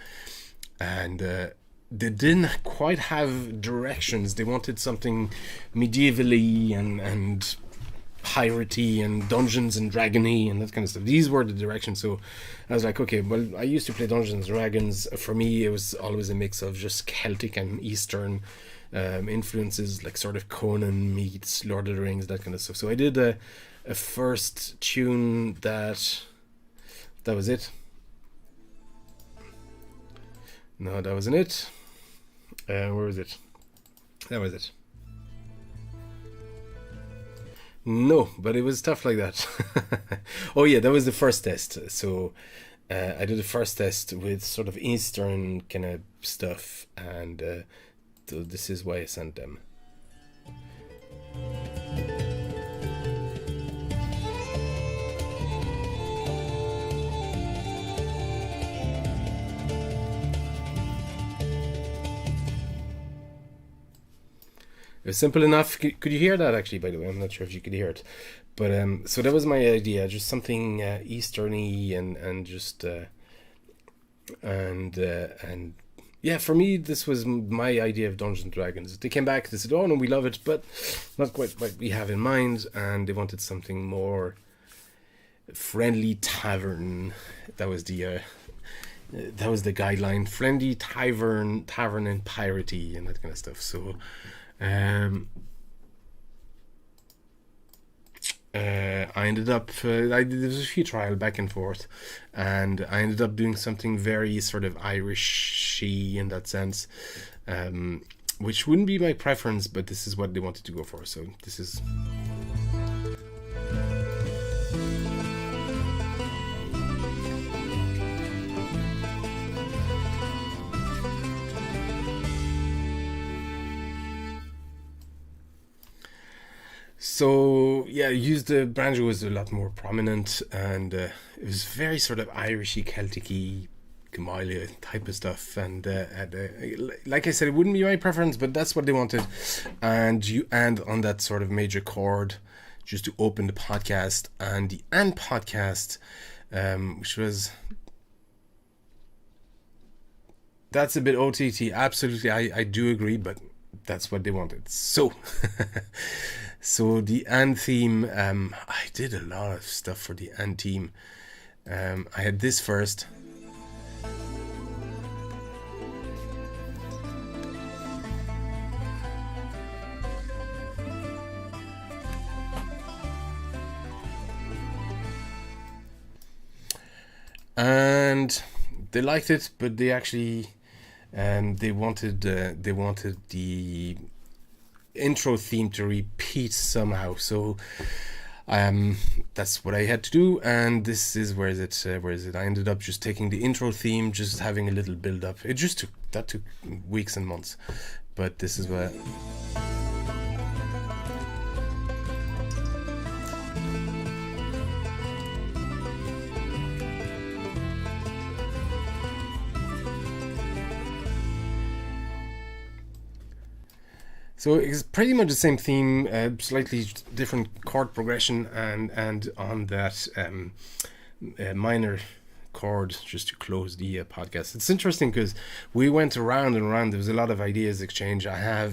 A: and they didn't quite have directions. They wanted something medievally and piratey and Dungeons and Dragony and that kind of stuff. These were the directions. So I was like, okay, well, I used to play Dungeons and Dragons. For me, it was always a mix of just Celtic and Eastern influences, like sort of Conan meets Lord of the Rings, that kind of stuff. So I did a first tune that was it. No, that wasn't it. Where was it? That was it. No, but it was stuff like that. Oh yeah, that was the first test. So I did the first test with sort of Eastern kind of stuff, and so this is why I sent them. It was simple enough. Could you hear that, actually, by the way? I'm not sure if you could hear it. But so that was my idea, just something Eastern-y and just and yeah, for me this was my idea of Dungeons and Dragons. They came back, they said, oh no, we love it, but not quite what we have in mind, and they wanted something more friendly tavern. That was the guideline: friendly tavern and piratey and that kind of stuff. So I ended up there was a few trial back and forth, and I ended up doing something very sort of Irish-y in that sense, which wouldn't be my preference, but this is what they wanted to go for. So this is so yeah, used the banjo was a lot more prominent, and it was very sort of Irishy, Celtic-y, Gamalia type of stuff, and like I said, it wouldn't be my preference, but that's what they wanted, and on that sort of major chord just to open the podcast, and the "and" podcast, which was, that's a bit OTT. Absolutely, I do agree, but that's what they wanted. So so the "and" theme, I did a lot of stuff for the "and" theme. I had this first. and they liked it, but they actually they wanted the intro theme to repeat somehow. So that's what I had to do, and this is where is it? I ended up just taking the intro theme, just having a little build up. It just took weeks and months, but this is what. So it's pretty much the same theme, slightly different chord progression, and on that minor chord just to close the podcast. It's interesting because we went around and around. There was a lot of ideas exchange. I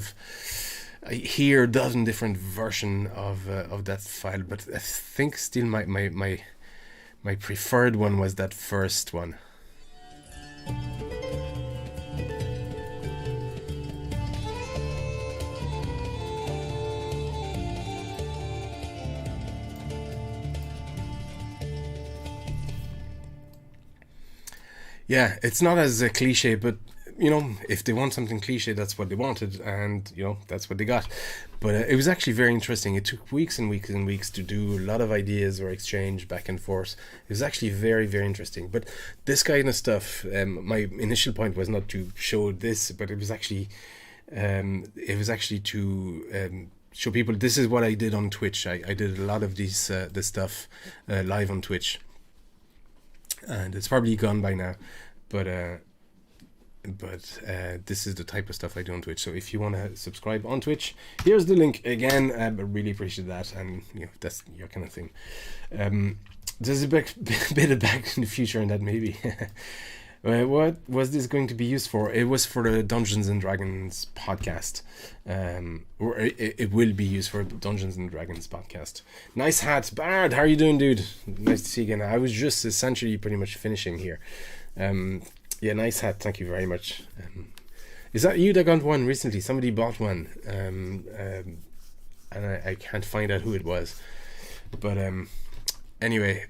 A: hear a dozen different version of that file, but I think still my preferred one was that first one. Yeah, it's not as cliche, but if they want something cliche, that's what they wanted, and that's what they got. But it was actually very interesting. It took weeks and weeks and weeks to do a lot of ideas or exchange back and forth. It was actually very, very interesting. But this kind of stuff, my initial point was not to show this, but it was actually to show people this is what I did on Twitch. I did a lot of this stuff live on Twitch. And it's probably gone by now, but this is the type of stuff I do on Twitch. So if you want to subscribe on Twitch, here's the link again. I really appreciate that, and that's your kind of thing. There's a bit of Back in the Future in that, maybe. What was this going to be used for? It was for the Dungeons and Dragons podcast, or it will be used for the Dungeons and Dragons podcast. Nice hat, Bard. How are you doing, dude? Nice to see you again. I was just essentially pretty much finishing here. Yeah, nice hat. Thank you very much. Is that you that got one recently? Somebody bought one, and I can't find out who it was. But anyway,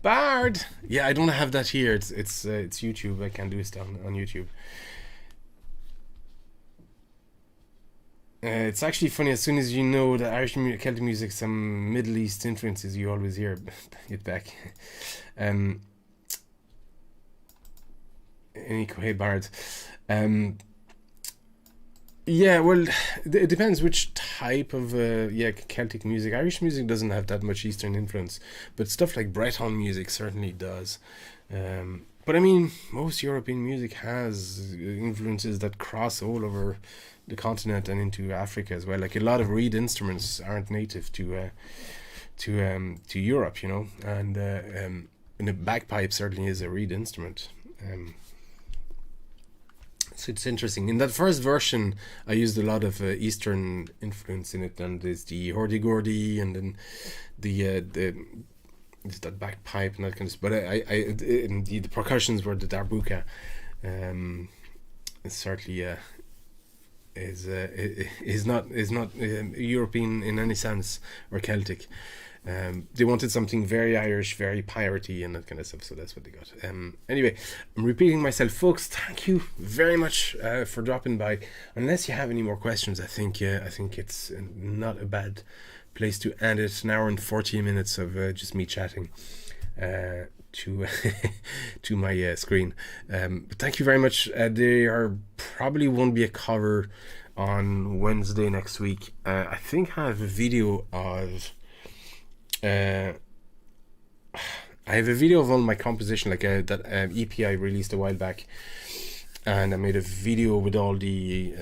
A: Bard. Yeah, I don't have that here. It's YouTube. I can't do it on YouTube. It's actually funny. As soon as you know that Irish Celtic music, some Middle East influences, you always hear it back. Hey Bard. Yeah, well, it depends which type of Celtic music. Irish music doesn't have that much Eastern influence, but stuff like Breton music certainly does. But I mean, most European music has influences that cross all over the continent and into Africa as well. Like a lot of reed instruments aren't native to Europe, and the bagpipe certainly is a reed instrument. So it's interesting. In that first version, I used a lot of Eastern influence in it, and there's the hurdy-gurdy, and then that bagpipe and that kind of stuff. But the percussions were the darbuka. It certainly is not European in any sense, or Celtic. They wanted something very Irish, very piratey and that kind of stuff, so that's what they got. Anyway, I'm repeating myself, folks. Thank you very much for dropping by. Unless you have any more questions, I think it's not a bad place to end it. An hour and 40 minutes of just me chatting to to my screen. But thank you very much. There probably won't be a cover on Wednesday next week. I think I have a video of. I have a video of all my composition, like that EP I released a while back, and I made a video with all the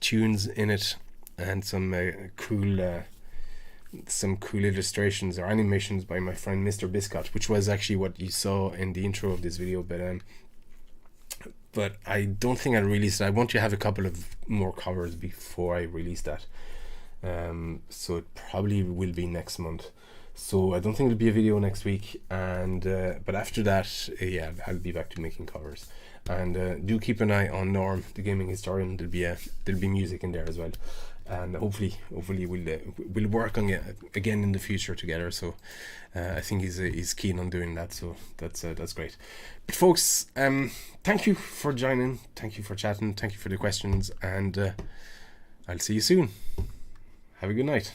A: tunes in it and some cool illustrations or animations by my friend Mr. Biscott, which was actually what you saw in the intro of this video. But I don't think I released it. I want to have a couple of more covers before I release that. So it probably will be next month. So I don't think there'll be a video next week, and but after that, yeah, I'll be back to making covers. And do keep an eye on Norm, the gaming historian. There'll be music in there as well, and hopefully we'll work on it again in the future together. So I think he's keen on doing that. So that's great. But folks, thank you for joining. Thank you for chatting. Thank you for the questions, and I'll see you soon. Have a good night.